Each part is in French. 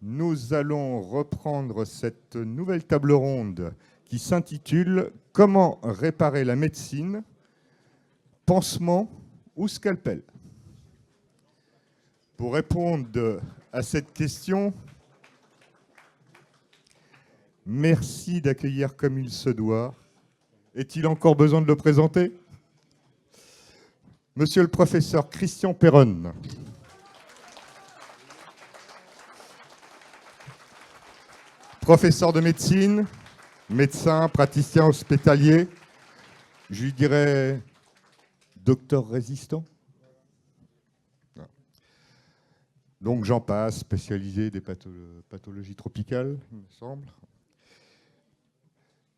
Nous allons reprendre cette nouvelle table ronde qui s'intitule « Comment réparer la médecine, pansement ou scalpel ?» Pour répondre à cette question, merci d'accueillir comme il se doit. Est-il encore besoin de le présenter? Monsieur le professeur Christian Perronne. Professeur de médecine, médecin, praticien hospitalier, je lui dirais docteur résistant. Donc j'en passe, spécialisé des pathologies tropicales, il me semble.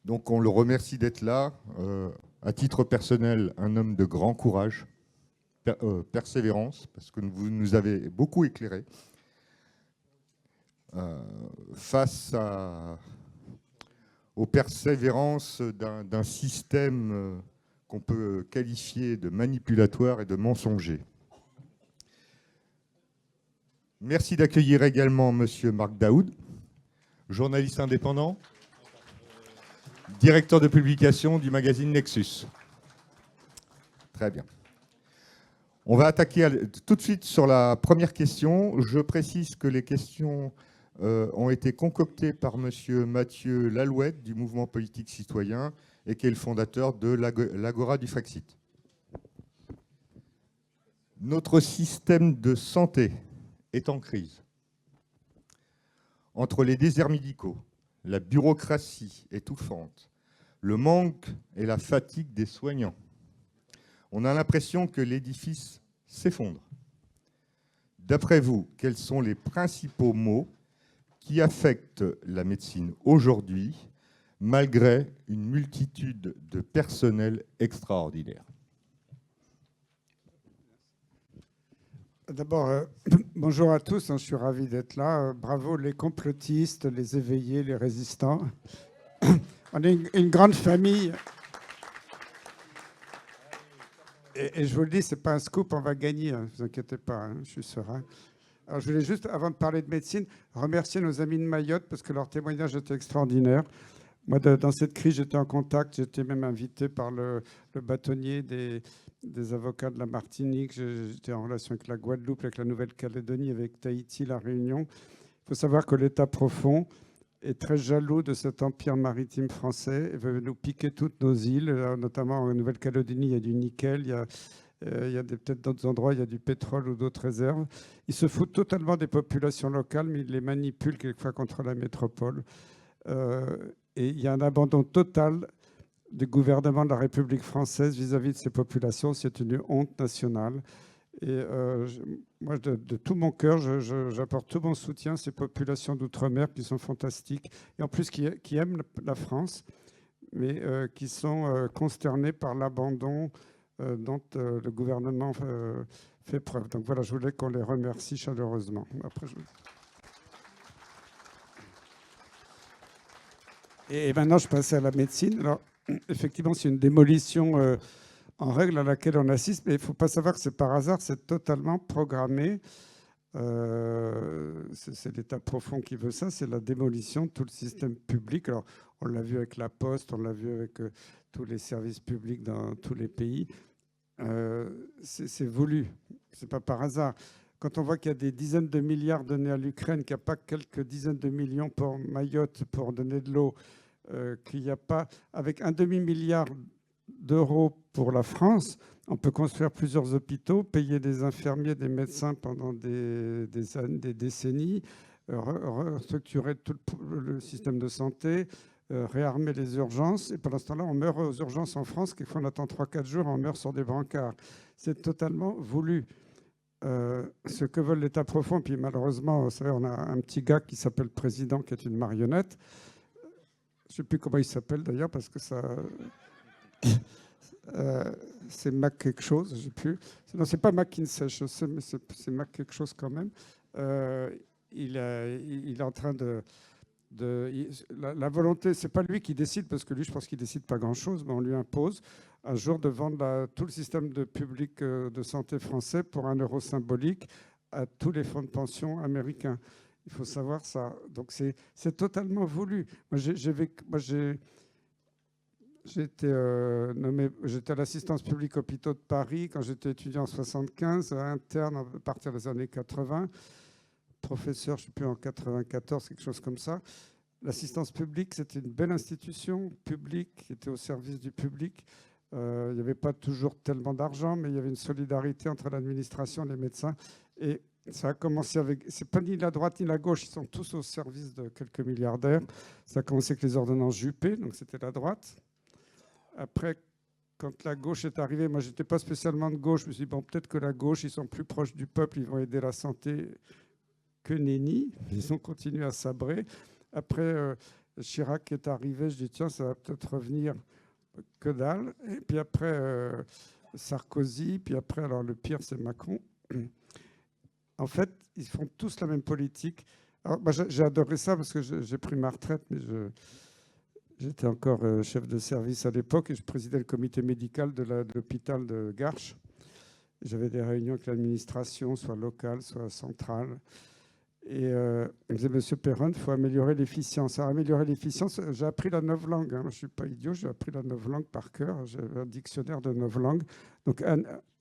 Donc on le remercie d'être là. À titre personnel, un homme de grand courage, persévérance, parce que vous nous avez beaucoup éclairé. Face aux persévérances d'un système qu'on peut qualifier de manipulatoire et de mensonger. Merci d'accueillir également Monsieur Marc Daoud, journaliste indépendant, directeur de publication du magazine Nexus. Très bien. On va attaquer tout de suite sur la première question. Je précise que les questions ont été concoctées par Monsieur Mathieu Lalouette du Mouvement politique citoyen et qui est le fondateur de l'Agora du Frexit. Notre système de santé est en crise. Entre les déserts médicaux, la bureaucratie étouffante, le manque et la fatigue des soignants, on a l'impression que l'édifice s'effondre. D'après vous, quels sont les principaux maux qui affectent la médecine aujourd'hui, malgré une multitude de personnels extraordinaires? D'abord, bonjour à tous, je suis ravi d'être là. Bravo les complotistes, les éveillés, les résistants. On est une grande famille. Et je vous le dis, ce n'est pas un scoop, on va gagner, ne vous inquiétez pas, je suis serein. Alors je voulais juste, avant de parler de médecine, remercier nos amis de Mayotte parce que leur témoignage était extraordinaire. Moi, dans cette crise, j'étais en contact, j'étais même invité par le bâtonnier des avocats de la Martinique, j'étais en relation avec la Guadeloupe, avec la Nouvelle-Calédonie, avec Tahiti, la Réunion. Il faut savoir que l'État profond est très jaloux de cet empire maritime français et veut nous piquer toutes nos îles, notamment en Nouvelle-Calédonie, il y a du nickel, il y a peut-être d'autres endroits, il y a du pétrole ou d'autres réserves. Ils se foutent totalement des populations locales, mais ils les manipulent quelquefois contre la métropole. Et il y a un abandon total du gouvernement de la République française vis-à-vis de ces populations. C'est une honte nationale. Et moi, de tout mon cœur, j'apporte tout mon soutien à ces populations d'outre-mer qui sont fantastiques et en plus qui aiment la France, mais qui sont consternés par l'abandon dont le gouvernement fait preuve. Donc voilà, je voulais qu'on les remercie chaleureusement. Après, Et maintenant, je passe à la médecine. Alors, effectivement, c'est une démolition en règle à laquelle on assiste, mais il ne faut pas savoir que c'est par hasard, c'est totalement programmé. C'est l'État profond qui veut ça, c'est la démolition de tout le système public. Alors, on l'a vu avec la Poste, on l'a vu avec tous les services publics dans tous les pays. C'est voulu, ce n'est pas par hasard. Quand on voit qu'il y a des dizaines de milliards donnés à l'Ukraine, qu'il n'y a pas quelques dizaines de millions pour Mayotte pour donner de l'eau, qu'il n'y a pas, avec un demi-milliard d'euros pour la France, on peut construire plusieurs hôpitaux, payer des infirmiers, des médecins pendant des années, des décennies, restructurer tout le système de santé, réarmer les urgences. Et pendant ce temps-là, on meurt aux urgences en France, quelquefois on attend 3-4 jours, on meurt sur des brancards. C'est totalement voulu. Ce que veut l'État profond, puis malheureusement, vous savez, on a un petit gars qui s'appelle le président, qui est une marionnette. Je ne sais plus comment il s'appelle d'ailleurs, parce que ça... c'est Mac quelque chose, je sais plus. Non, c'est pas McKinsey, je sais, mais c'est Mac quelque chose quand même. Il est en train la volonté, c'est pas lui qui décide, parce que lui, je pense qu'il décide pas grand-chose, mais on lui impose un jour de vendre tout le système de public de santé français pour 1 euro symbolique à tous les fonds de pension américains. Il faut savoir ça. Donc c'est totalement voulu. Moi, j'étais à l'assistance publique hôpitaux de Paris quand j'étais étudiant en 75, interne à partir des années 80, professeur, je ne sais plus, en 94, quelque chose comme ça. L'assistance publique, c'était une belle institution publique qui était au service du public. Il n'y avait pas toujours tellement d'argent, mais il y avait une solidarité entre l'administration et les médecins. Et ça a commencé avec... C'est pas ni la droite ni la gauche, ils sont tous au service de quelques milliardaires. Ça a commencé avec les ordonnances Juppé, donc c'était la droite. Après, quand la gauche est arrivée, moi, je n'étais pas spécialement de gauche. Je me suis dit, bon, peut-être que la gauche, ils sont plus proches du peuple, ils vont aider la santé que nenni. Ils ont continué à sabrer. Après, Chirac est arrivé, je dis, tiens, ça va peut-être revenir, que dalle. Et puis après, Sarkozy, puis après, alors le pire, c'est Macron. En fait, ils font tous la même politique. Alors, moi, j'ai adoré ça parce que j'ai pris ma retraite, mais j'étais encore chef de service à l'époque et je présidais le comité médical de l'hôpital de Garches. J'avais des réunions avec l'administration, soit locale, soit centrale. Et on me disait, Monsieur Perron, il faut améliorer l'efficience. Alors, améliorer l'efficience, j'ai appris la novlangue. Hein. Je ne suis pas idiot, j'ai appris la novlangue par cœur. J'ai un dictionnaire de novlangue. Donc,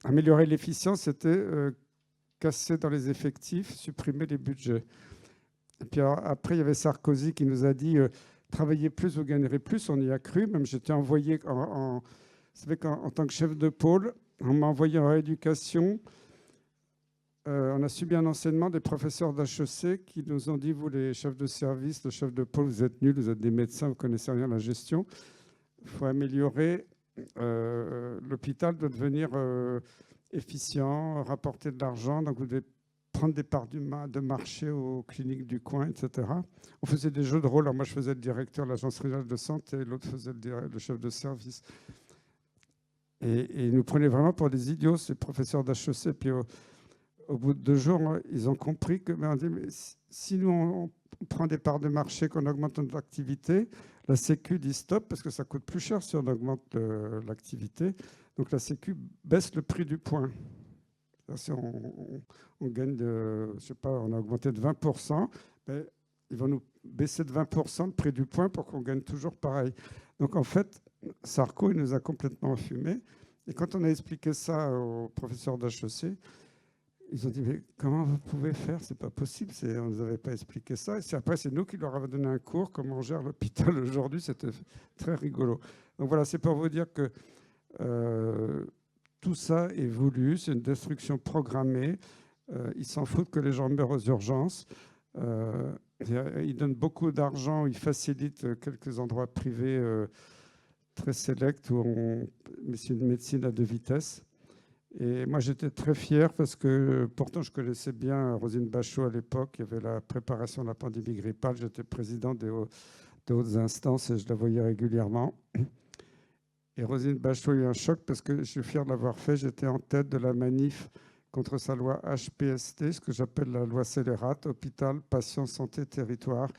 améliorer l'efficience, c'était casser dans les effectifs, supprimer les budgets. Et puis alors, après, il y avait Sarkozy qui nous a dit travaillez plus, vous gagnerez plus. On y a cru. Même j'étais envoyé, vous savez qu'en tant que chef de pôle, on m'a envoyé en rééducation. On a subi un enseignement des professeurs d'HEC qui nous ont dit, vous les chefs de service, le chef de pôle, vous êtes nuls, vous êtes des médecins, vous ne connaissez rien à la gestion. Il faut améliorer l'hôpital, doit devenir efficient, rapporter de l'argent. Donc vous devez prendre des parts de marché aux cliniques du coin, etc. On faisait des jeux de rôle. Alors moi, je faisais le directeur de l'agence régionale de santé, l'autre faisait le chef de service. Et ils nous prenaient vraiment pour des idiots, ces professeurs d'HEC. Puis au bout de 2 jours, ils ont compris que on dit, mais si nous, on prend des parts de marché, qu'on augmente notre activité, la Sécu dit stop parce que ça coûte plus cher si on augmente l'activité. Donc la Sécu baisse le prix du point. Si on gagne je sais pas, on a augmenté de 20%, ben, ils vont nous baisser de 20% le prix du point pour qu'on gagne toujours pareil. Donc en fait, Sarko, il nous a complètement enfumés. Et quand on a expliqué ça aux professeurs d'HEC, ils ont dit, mais comment vous pouvez faire? C'est pas possible, on ne nous avait pas expliqué ça. Et après, c'est nous qui leur avons donné un cours, comment on gère l'hôpital aujourd'hui. C'était très rigolo. Donc voilà, c'est pour vous dire que tout ça est voulu, c'est une destruction programmée. Ils s'en foutent que les gens meurent aux urgences. Ils donnent beaucoup d'argent, ils facilitent quelques endroits privés très sélects, mais c'est une médecine à 2 vitesses. Et moi, j'étais très fier parce que, pourtant, je connaissais bien Roselyne Bachot à l'époque. Il y avait la préparation de la pandémie grippale. J'étais président des hautes instances et je la voyais régulièrement. Et Roselyne Bachot a eu un choc parce que je suis fier de l'avoir fait. J'étais en tête de la manif contre sa loi HPST, ce que j'appelle la loi scélérate, Hôpital, Patient, Santé, Territoire,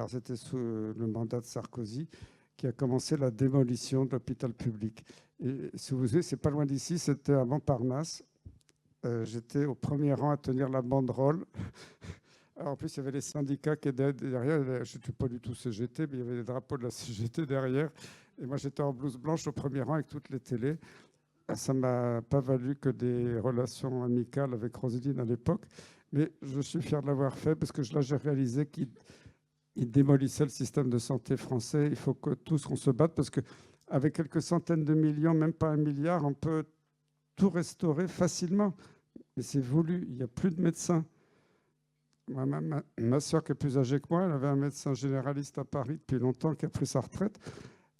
c'était sous le mandat de Sarkozy, qui a commencé la démolition de l'hôpital public. Et si vous voulez, c'est pas loin d'ici, c'était à Montparnasse. J'étais au premier rang à tenir la banderole. Alors, en plus, il y avait les syndicats qui étaient derrière. Je n'étais pas du tout CGT, mais il y avait les drapeaux de la CGT derrière. Et moi, j'étais en blouse blanche au premier rang avec toutes les télés. Ça ne m'a pas valu que des relations amicales avec Roselyne à l'époque. Mais je suis fier de l'avoir fait parce que là, j'ai réalisé qu'il démolissait le système de santé français. Il faut que tous on se batte parce qu'avec quelques centaines de millions, même pas 1 milliard, on peut tout restaurer facilement. Mais c'est voulu. Il n'y a plus de médecins. Ma soeur, qui est plus âgée que moi, elle avait un médecin généraliste à Paris depuis longtemps qui a pris sa retraite.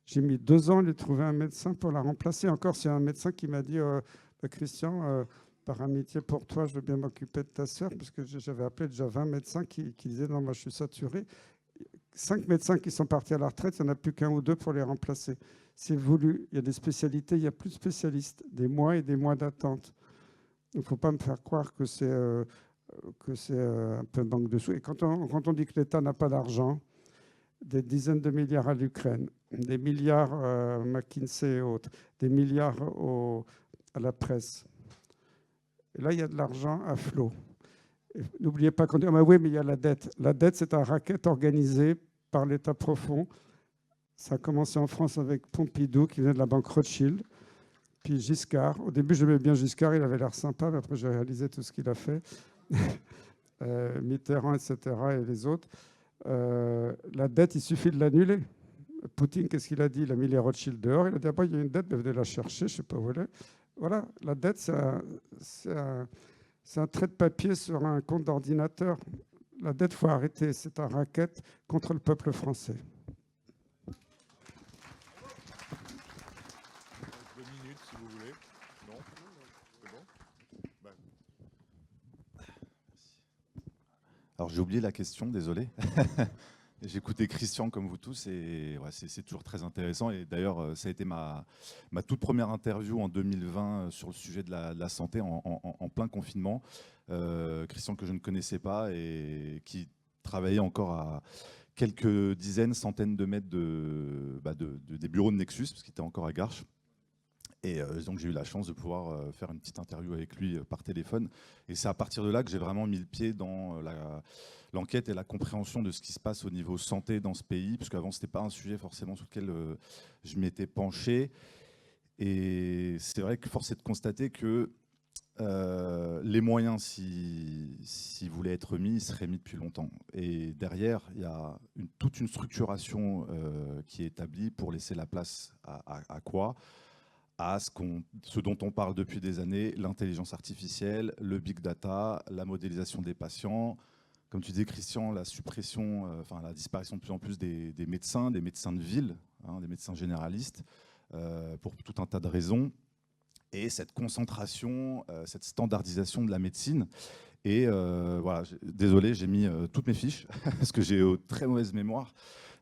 J'ai mis 2 ans à lui trouver un médecin pour la remplacer. Encore, c'est un médecin qui m'a dit Christian, par amitié pour toi, je veux bien m'occuper de ta soeur, parce que j'avais appelé déjà 20 médecins qui disaient non, moi je suis saturé. 5 médecins qui sont partis à la retraite, il n'y en a plus qu'1 ou 2 pour les remplacer. C'est voulu. Il y a des spécialités, il y a plus de spécialistes, des mois et des mois d'attente. Il ne faut pas me faire croire que c'est un peu manque de sous. Et quand on dit que l'État n'a pas d'argent, des dizaines de milliards à l'Ukraine, des milliards à McKinsey et autres, des milliards à la presse. Et là, il y a de l'argent à flot. N'oubliez pas qu'on dit, ah, mais oui, mais il y a la dette. La dette, c'est un racket organisé par l'État profond. Ça a commencé en France avec Pompidou, qui venait de la banque Rothschild. Puis Giscard. Au début, j'aimais bien Giscard, il avait l'air sympa, mais après, j'ai réalisé tout ce qu'il a fait. Mitterrand, etc., et les autres. La dette, il suffit de l'annuler. Poutine, qu'est-ce qu'il a dit? Il a mis les Rothschild dehors. Il a dit, ah, bah, il y a une dette, mais venez la chercher, je ne sais pas où elle est. Voilà, la dette, c'est un trait de papier sur un compte d'ordinateur. La dette, il faut arrêter. C'est un racket contre le peuple français. 2 minutes, si vous voulez. Non, c'est bon. Ben. Alors j'ai oublié la question, désolé. J'ai écouté Christian comme vous tous et ouais, c'est toujours très intéressant. Et d'ailleurs, ça a été ma toute première interview en 2020 sur le sujet de la santé en plein confinement. Christian que je ne connaissais pas et qui travaillait encore à quelques dizaines, centaines de mètres des bureaux de Nexus, parce qu'il était encore à Garches. Et donc j'ai eu la chance de pouvoir faire une petite interview avec lui par téléphone. Et c'est à partir de là que j'ai vraiment mis le pied dans l'enquête et la compréhension de ce qui se passe au niveau santé dans ce pays, parce qu'avant ce n'était pas un sujet forcément sur lequel je m'étais penché. Et c'est vrai que force est de constater que les moyens, s'ils voulaient être mis, ils seraient mis depuis longtemps. Et derrière, il y a toute une structuration qui est établie pour laisser la place à quoi ? À ce dont on parle depuis des années, l'intelligence artificielle, le big data, la modélisation des patients. Comme tu dis, Christian, la disparition de plus en plus des médecins de ville, des médecins généralistes, pour tout un tas de raisons. Et cette concentration, cette standardisation de la médecine. Et voilà, désolé, j'ai mis toutes mes fiches, parce que j'ai très mauvaise mémoire.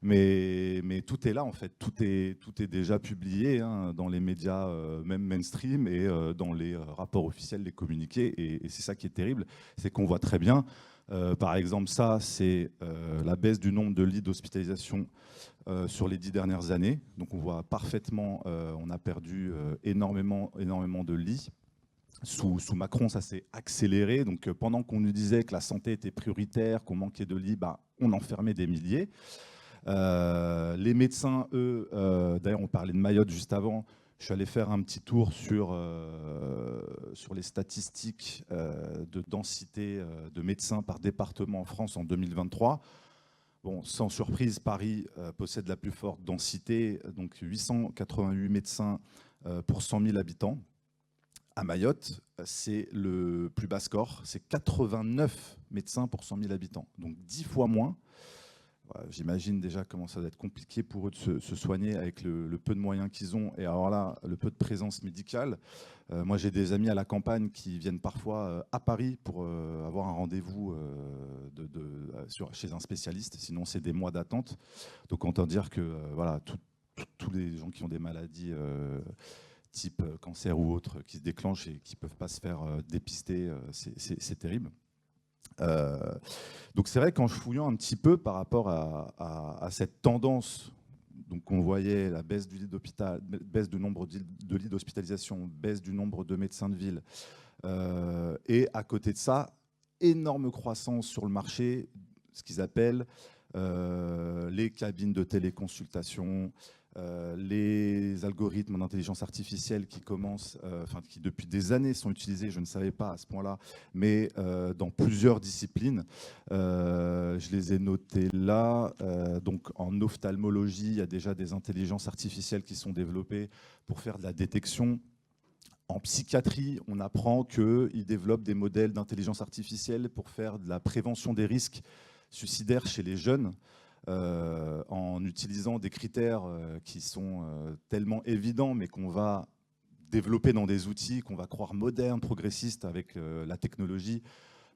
Mais tout est là, en fait. Tout est déjà publié dans les médias, même mainstream, et dans les rapports officiels, les communiqués. Et c'est ça qui est terrible, c'est qu'on voit très bien. Par exemple, ça, c'est la baisse du nombre de lits d'hospitalisation sur les 10 dernières années. Donc on voit parfaitement, on a perdu énormément de lits. Sous Macron, ça s'est accéléré. Donc pendant qu'on nous disait que la santé était prioritaire, qu'on manquait de lits, on enfermait des milliers. Les médecins, eux, d'ailleurs on parlait de Mayotte juste avant, je suis allé faire un petit tour sur les statistiques de densité de médecins par département en France en 2023. Bon, sans surprise, Paris possède la plus forte densité, donc 888 médecins pour 100 000 habitants. À Mayotte, c'est le plus bas score, c'est 89 médecins pour 100 000 habitants, donc 10 fois moins. J'imagine déjà comment ça va être compliqué pour eux de se soigner avec le peu de moyens qu'ils ont, et alors là, le peu de présence médicale. Moi, j'ai des amis à la campagne qui viennent parfois à Paris pour avoir un rendez-vous chez un spécialiste, sinon c'est des mois d'attente. Donc autant dire que voilà, tous les gens qui ont des maladies type cancer ou autres qui se déclenchent et qui ne peuvent pas se faire dépister, c'est terrible. Donc c'est vrai qu'en fouillant un petit peu par rapport à cette tendance, donc on voyait la baisse du lit d'hôpital, baisse du nombre de lits d'hospitalisation, baisse du nombre de médecins de ville, et à côté de ça, énorme croissance sur le marché, ce qu'ils appellent les cabines de téléconsultation, les algorithmes d'intelligence artificielle qui commencent, qui depuis des années sont utilisés, je ne savais pas à ce point-là, mais dans plusieurs disciplines. Je les ai notés là. Donc en ophtalmologie, il y a déjà des intelligences artificielles qui sont développées pour faire de la détection. En psychiatrie, on apprend qu'ils développent des modèles d'intelligence artificielle pour faire de la prévention des risques suicidaires chez les jeunes. En utilisant des critères qui sont tellement évidents, mais qu'on va développer dans des outils qu'on va croire modernes, progressistes avec la technologie.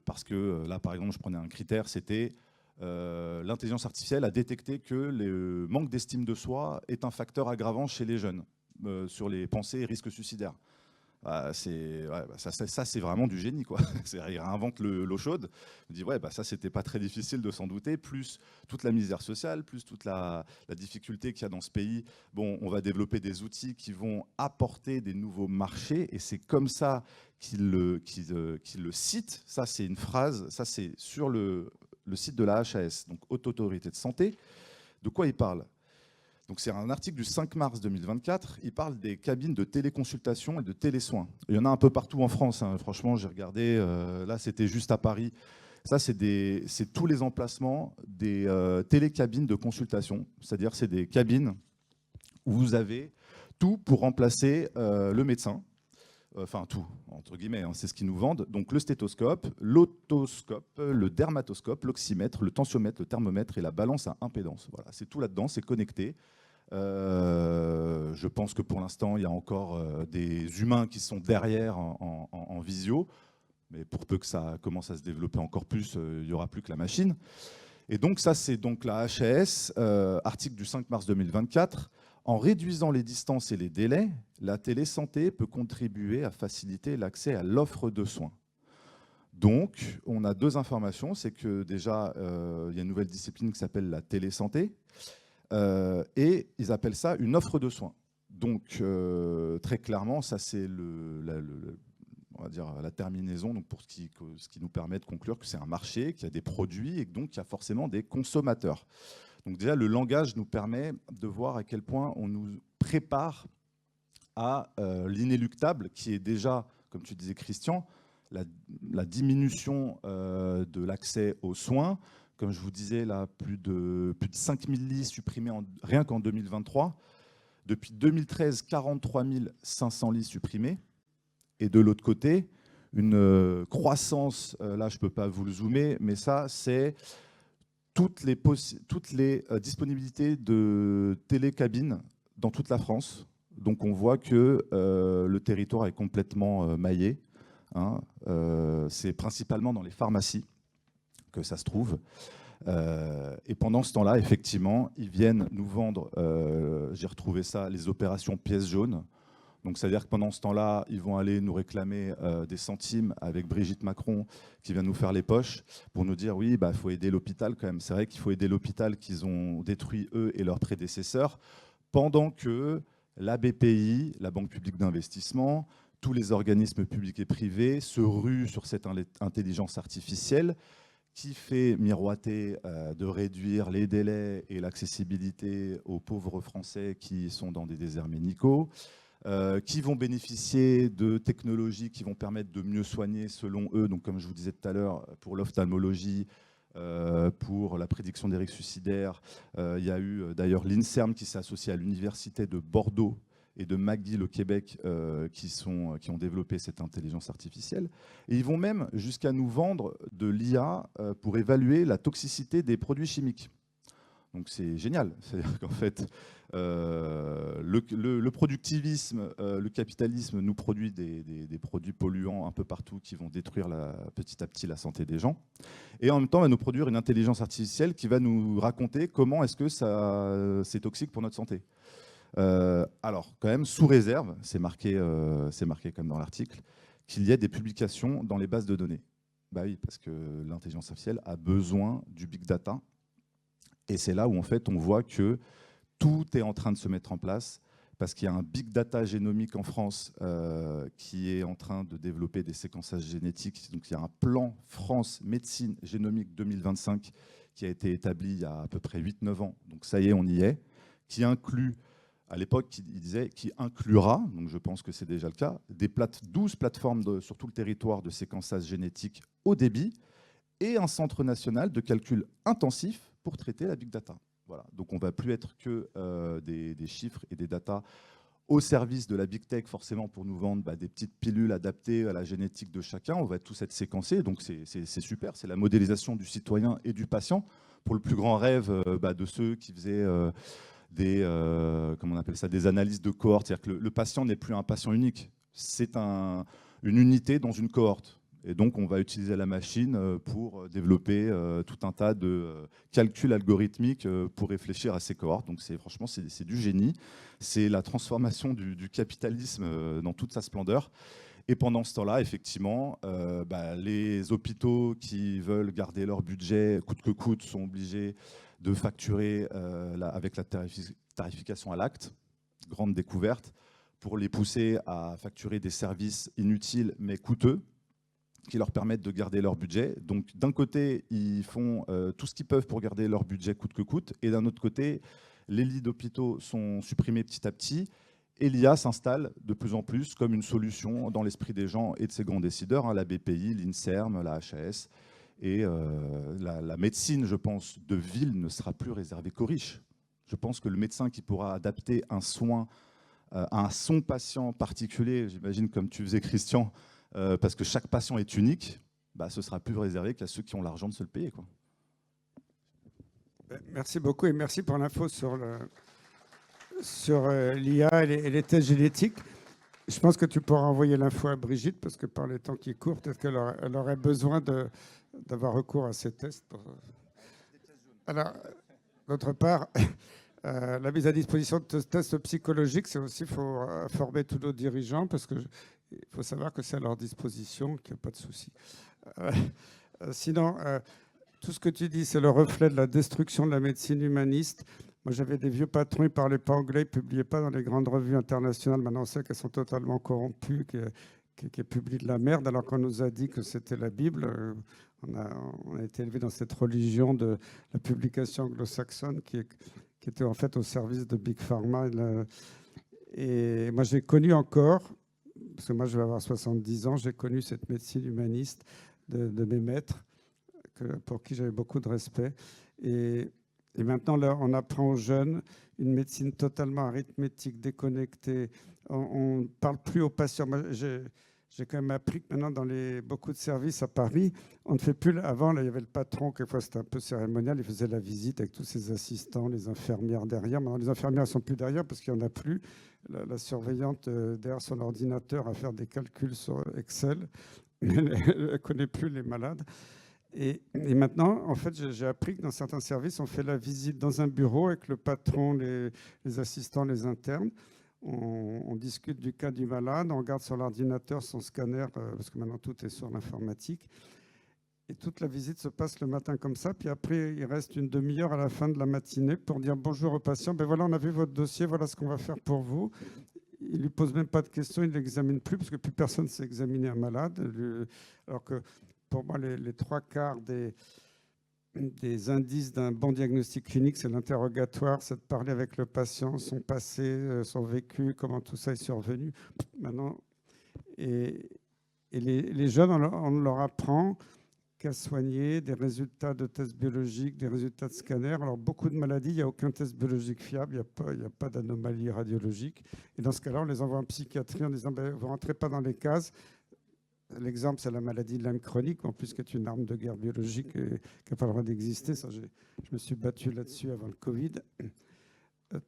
Parce que là, par exemple, je prenais un critère, c'était l'intelligence artificielle a détecté que le manque d'estime de soi est un facteur aggravant chez les jeunes sur les pensées et risques suicidaires. Ça, c'est vraiment du génie, quoi. Il réinvente l'eau chaude. Il dit, ouais, ça, c'était pas très difficile de s'en douter. Plus toute la misère sociale, plus toute la difficulté qu'il y a dans ce pays. Bon, on va développer des outils qui vont apporter des nouveaux marchés. Et c'est comme ça qu'il le cite. Ça, c'est une phrase. Ça, c'est sur le site de la HAS, donc Haute Autorité de Santé. De quoi il parle ? Donc c'est un article du 5 mars 2024. Il parle des cabines de téléconsultation et de télésoins. Il y en a un peu partout en France. Hein. Franchement, j'ai regardé. Là, c'était juste à Paris. Ça, c'est tous les emplacements des télécabines de consultation. C'est-à-dire, c'est des cabines où vous avez tout pour remplacer le médecin. Enfin, tout, entre guillemets, hein, c'est ce qu'ils nous vendent. Donc, le stéthoscope, l'otoscope, le dermatoscope, l'oxymètre, le tensiomètre, le thermomètre et la balance à impédance. Voilà, c'est tout là-dedans, c'est connecté. Je pense que pour l'instant, il y a encore des humains qui sont derrière en visio. Mais pour peu que ça commence à se développer encore plus, il n'y aura plus que la machine. Et donc, ça, c'est donc la HAS, article du 5 mars 2024. En réduisant les distances et les délais, la télésanté peut contribuer à faciliter l'accès à l'offre de soins. Donc, on a deux informations. C'est que déjà, il y a une nouvelle discipline qui s'appelle la télésanté. Et ils appellent ça une offre de soins. Donc, très clairement, ça, c'est on va dire la terminaison, donc pour ce qui nous permet de conclure que c'est un marché, qu'il y a des produits et donc qu'il y a forcément des consommateurs. Donc déjà, le langage nous permet de voir à quel point on nous prépare à l'inéluctable, qui est déjà, comme tu disais Christian, la diminution de l'accès aux soins. Comme je vous disais, là, plus de 5000 lits supprimés rien qu'en 2023. Depuis 2013, 43 500 lits supprimés. Et de l'autre côté, une croissance, là je ne peux pas vous le zoomer, mais ça c'est toutes les disponibilités de télécabines dans toute la France. Donc on voit que le territoire est complètement maillé. Hein. C'est principalement dans les pharmacies que ça se trouve. Et pendant ce temps-là, effectivement, ils viennent nous vendre, j'ai retrouvé ça, les opérations pièces jaunes. Donc, c'est-à-dire que pendant ce temps-là, ils vont aller nous réclamer des centimes avec Brigitte Macron qui vient nous faire les poches pour nous dire oui, il faut aider l'hôpital quand même. C'est vrai qu'il faut aider l'hôpital qu'ils ont détruit eux et leurs prédécesseurs, pendant que la BPI, la Banque publique d'investissement, tous les organismes publics et privés se ruent sur cette intelligence artificielle qui fait miroiter de réduire les délais et l'accessibilité aux pauvres Français qui sont dans des déserts médicaux. Qui vont bénéficier de technologies qui vont permettre de mieux soigner selon eux. Donc, comme je vous disais tout à l'heure, pour l'ophtalmologie, pour la prédiction des risques suicidaires. Il y a eu d'ailleurs l'INSERM qui s'est associé à l'Université de Bordeaux et de McGill au Québec qui ont développé cette intelligence artificielle. Et ils vont même jusqu'à nous vendre de l'IA pour évaluer la toxicité des produits chimiques. Donc c'est génial. C'est-à-dire qu'en fait, le productivisme, le capitalisme nous produit des produits polluants un peu partout qui vont détruire petit à petit la santé des gens. Et en même temps, va nous produire une intelligence artificielle qui va nous raconter comment est-ce que c'est toxique pour notre santé. Alors, quand même, sous réserve, c'est marqué comme dans l'article, qu'il y ait des publications dans les bases de données. Bah oui, parce que l'intelligence artificielle a besoin du big data. Et c'est là où, en fait, on voit que tout est en train de se mettre en place, parce qu'il y a un big data génomique en France qui est en train de développer des séquençages génétiques. Donc, il y a un plan France Médecine Génomique 2025 qui a été établi il y a à peu près 8-9 ans. Donc, ça y est, on y est, qui inclut, à l'époque, il disait, qui inclura, donc je pense que c'est déjà le cas, 12 plateformes sur tout le territoire de séquençage génétique haut débit et un centre national de calcul intensif pour traiter la big data. Voilà. Donc on ne va plus être que des chiffres et des datas au service de la big tech, forcément pour nous vendre des petites pilules adaptées à la génétique de chacun. On va tous être séquencés, donc c'est super. C'est la modélisation du citoyen et du patient pour le plus grand rêve de ceux qui faisaient comment on appelle ça, des analyses de cohorte. C'est-à-dire que le patient n'est plus un patient unique, c'est une unité dans une cohorte. Et donc, on va utiliser la machine pour développer tout un tas de calculs algorithmiques pour réfléchir à ces cohortes. Donc, franchement, c'est du génie. C'est la transformation du capitalisme dans toute sa splendeur. Et pendant ce temps-là, effectivement, les hôpitaux qui veulent garder leur budget coûte que coûte sont obligés de facturer avec la tarification à l'acte, grande découverte, pour les pousser à facturer des services inutiles mais coûteux, qui leur permettent de garder leur budget. Donc d'un côté, ils font tout ce qu'ils peuvent pour garder leur budget coûte que coûte, et d'un autre côté, les lits d'hôpitaux sont supprimés petit à petit, et l'IA s'installe de plus en plus comme une solution dans l'esprit des gens et de ces grands décideurs, la BPI, l'INSERM, la HAS, et la médecine, je pense, de ville ne sera plus réservée qu'aux riches. Je pense que le médecin qui pourra adapter un soin à son patient particulier, j'imagine comme tu faisais Christian, parce que chaque patient est unique, ce sera plus réservé qu'à ceux qui ont l'argent de se le payer, quoi. Merci beaucoup et merci pour l'info sur l'IA et les tests génétiques. Je pense que tu pourras envoyer l'info à Brigitte parce que par les temps qui courent, peut-être qu'elle aurait besoin d'avoir recours à ces tests. Alors, d'autre part, la mise à disposition de tests psychologiques, c'est aussi, il faut former tous nos dirigeants parce qu'il faut savoir que c'est à leur disposition, qu'il n'y a pas de souci. Sinon, tout ce que tu dis, c'est le reflet de la destruction de la médecine humaniste. Moi, j'avais des vieux patrons, ils ne parlaient pas anglais, ils ne publiaient pas dans les grandes revues internationales. Maintenant, on sait qu'elles sont totalement corrompues, qu'elles publient de la merde, alors qu'on nous a dit que c'était la Bible. On a été élevé dans cette religion de la publication anglo-saxonne qui était en fait au service de Big Pharma. Et moi, j'ai connu encore, parce que moi, je vais avoir 70 ans, j'ai connu cette médecine humaniste de mes maîtres, pour qui j'avais beaucoup de respect. Et maintenant, là, on apprend aux jeunes une médecine totalement arithmétique, déconnectée. On ne parle plus aux patients. Moi, j'ai quand même appris que maintenant, dans beaucoup de services à Paris, on ne fait plus... Avant, là, il y avait le patron, quelquefois c'était un peu cérémonial, il faisait la visite avec tous ses assistants, les infirmières derrière. Maintenant, les infirmières ne sont plus derrière parce qu'il n'y en a plus. La surveillante derrière son ordinateur à faire des calculs sur Excel. Elle ne connaît plus les malades. Et maintenant, en fait, j'ai appris que dans certains services, on fait la visite dans un bureau avec le patron, les assistants, les internes. On discute du cas du malade, on regarde sur l'ordinateur son scanner, parce que maintenant tout est sur l'informatique. Et toute la visite se passe le matin comme ça. Puis après, il reste une demi-heure à la fin de la matinée pour dire bonjour au patient. Ben voilà, on a vu votre dossier, voilà ce qu'on va faire pour vous. Il ne lui pose même pas de questions, il ne l'examine plus, parce que plus personne ne sait examiner un malade. Alors que pour moi, les trois quarts des indices d'un bon diagnostic clinique, c'est l'interrogatoire, c'est de parler avec le patient, son passé, son vécu, comment tout ça est survenu. Maintenant, et les jeunes, on leur apprend qu'à soigner, des résultats de tests biologiques, des résultats de scanners. Alors, beaucoup de maladies, il n'y a aucun test biologique fiable, il n'y a pas d'anomalie radiologique. Et dans ce cas-là, on les envoie en psychiatrie en disant vous ne rentrez pas dans les cases. L'exemple, c'est la maladie de Lyme chronique, en plus qui est une arme de guerre biologique qui n'a pas le droit d'exister. Ça, je me suis battu là-dessus avant le Covid.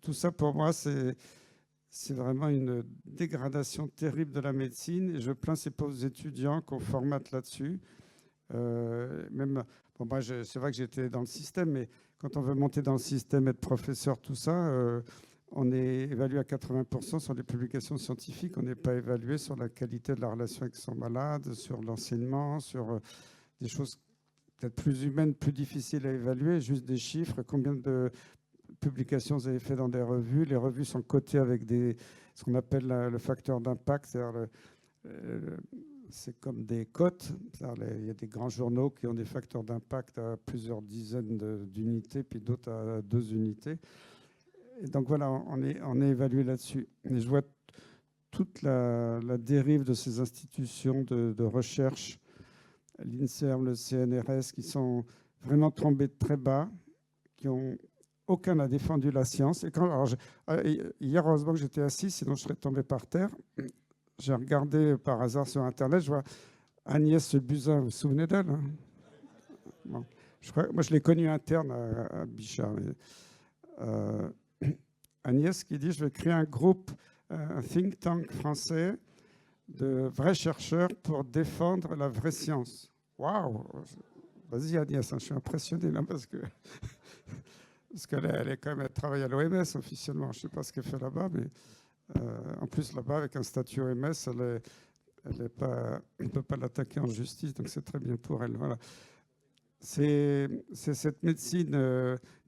Tout ça, pour moi, c'est vraiment une dégradation terrible de la médecine. Et je plains ces pauvres étudiants qu'on formate là-dessus. Moi, c'est vrai que j'étais dans le système, mais quand on veut monter dans le système, être professeur, tout ça... on est évalué à 80% sur les publications scientifiques. On n'est pas évalué sur la qualité de la relation avec son malade, sur l'enseignement, sur des choses peut-être plus humaines, plus difficiles à évaluer, juste des chiffres. Combien de publications vous avez fait dans des revues? Les revues sont cotées avec ce qu'on appelle le facteur d'impact. C'est comme des cotes. Il y a des grands journaux qui ont des facteurs d'impact à plusieurs dizaines d'unités, puis d'autres à 2 unités. Et donc voilà, on est évalué là-dessus. Et je vois toute la dérive de ces institutions de recherche, l'INSERM, le CNRS, qui sont vraiment tombés de très bas, aucun n'a défendu la science. Et hier, heureusement que j'étais assis, sinon je serais tombé par terre. J'ai regardé par hasard sur Internet, je vois Agnès Buzyn, vous vous souvenez d'elle, hein? Bon, moi, je l'ai connue interne à Bichat. Agnès qui dit « Je vais créer un groupe, un think tank français de vrais chercheurs pour défendre la vraie science. Waouh! Vas-y Agnès, je suis impressionné là parce qu'elle est quand même, elle travaille à l'OMS officiellement. Je ne sais pas ce qu'elle fait là-bas, mais en plus là-bas avec un statut OMS, on ne peut pas l'attaquer en justice, donc c'est très bien pour elle. Voilà. Cette médecine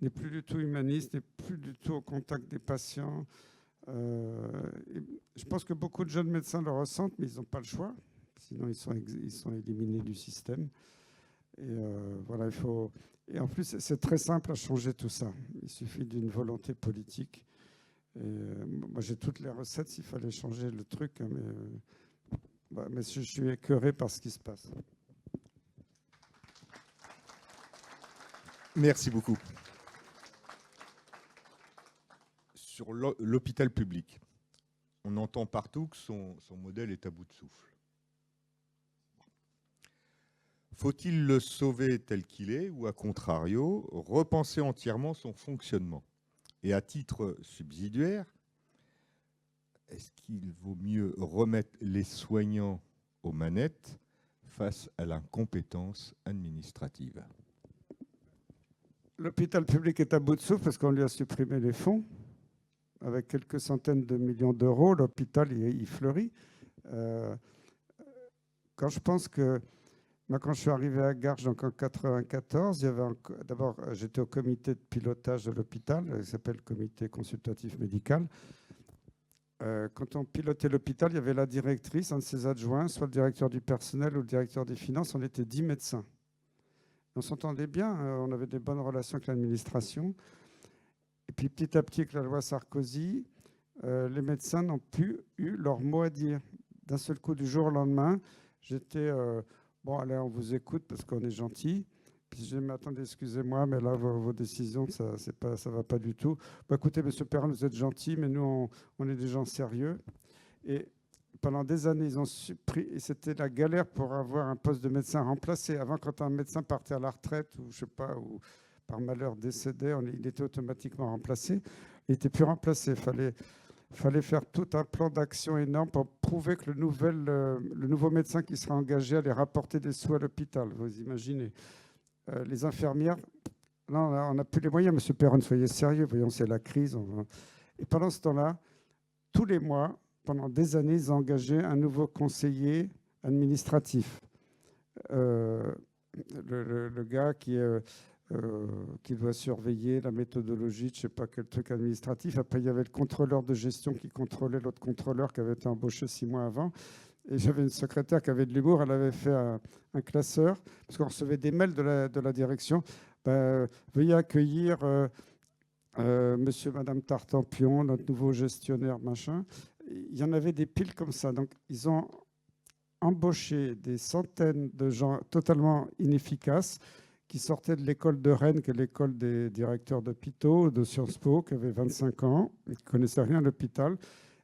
n'est plus du tout humaniste, n'est plus du tout au contact des patients. Je pense que beaucoup de jeunes médecins le ressentent, mais ils n'ont pas le choix. Sinon, ils sont éliminés du système. Et voilà, Et en plus, c'est très simple à changer tout ça. Il suffit d'une volonté politique. Et, moi, j'ai toutes les recettes s'il fallait changer le truc, hein, mais je suis écœuré par ce qui se passe. Merci beaucoup. Sur l'hôpital public, on entend partout que son modèle est à bout de souffle. Faut-il le sauver tel qu'il est ou, à contrario, repenser entièrement son fonctionnement? Et à titre subsidiaire, est-ce qu'il vaut mieux remettre les soignants aux manettes face à l'incompétence administrative? L'hôpital public est à bout de souffle parce qu'on lui a supprimé les fonds. Avec quelques centaines de millions d'euros, l'hôpital, il fleurit. Quand je pense que moi, quand je suis arrivé à Garches, donc en 1994, d'abord, j'étais au comité de pilotage de l'hôpital, qui s'appelle le comité consultatif médical. Quand on pilotait l'hôpital, il y avait la directrice, un de ses adjoints, soit le directeur du personnel ou le directeur des finances. On était 10 médecins. On s'entendait bien, on avait des bonnes relations avec l'administration. Et puis petit à petit, avec la loi Sarkozy, les médecins n'ont plus eu leur mot à dire. D'un seul coup, du jour au lendemain, j'étais... bon, allez, on vous écoute parce qu'on est gentil. Puis je dis, mais attendez, excusez-moi, mais là, vos décisions, ça ne va pas du tout. Bah, écoutez, monsieur Perrin, vous êtes gentil, mais nous, on est des gens sérieux. Et pendant des années, ils ont supprimé, et c'était la galère pour avoir un poste de médecin remplacé. Avant, quand un médecin partait à la retraite, ou je sais pas, ou par malheur décédait, il était automatiquement remplacé. Il n'était plus remplacé. Il fallait faire tout un plan d'action énorme pour prouver que le nouveau médecin qui sera engagé allait rapporter des sous à l'hôpital. Vous imaginez. Les infirmières, non, on n'a plus les moyens. Monsieur Perron, soyez sérieux. Voyons, c'est la crise. Et pendant ce temps-là, tous les mois, pendant des années, ils ont engagé un nouveau conseiller administratif. Le gars qui doit surveiller la méthodologie de je ne sais pas quel truc administratif. Après, il y avait le contrôleur de gestion qui contrôlait l'autre contrôleur qui avait été embauché 6 mois avant. Et j'avais une secrétaire qui avait de l'humour. Elle avait fait un classeur, parce qu'on recevait des mails de la direction. Veuillez accueillir monsieur, madame Tartampion, notre nouveau gestionnaire, machin. Il y en avait des piles comme ça. Donc, ils ont embauché des centaines de gens totalement inefficaces qui sortaient de l'école de Rennes, qui est l'école des directeurs d'hôpitaux, de Sciences Po, qui avaient 25 ans, et qui ne connaissaient rien à l'hôpital,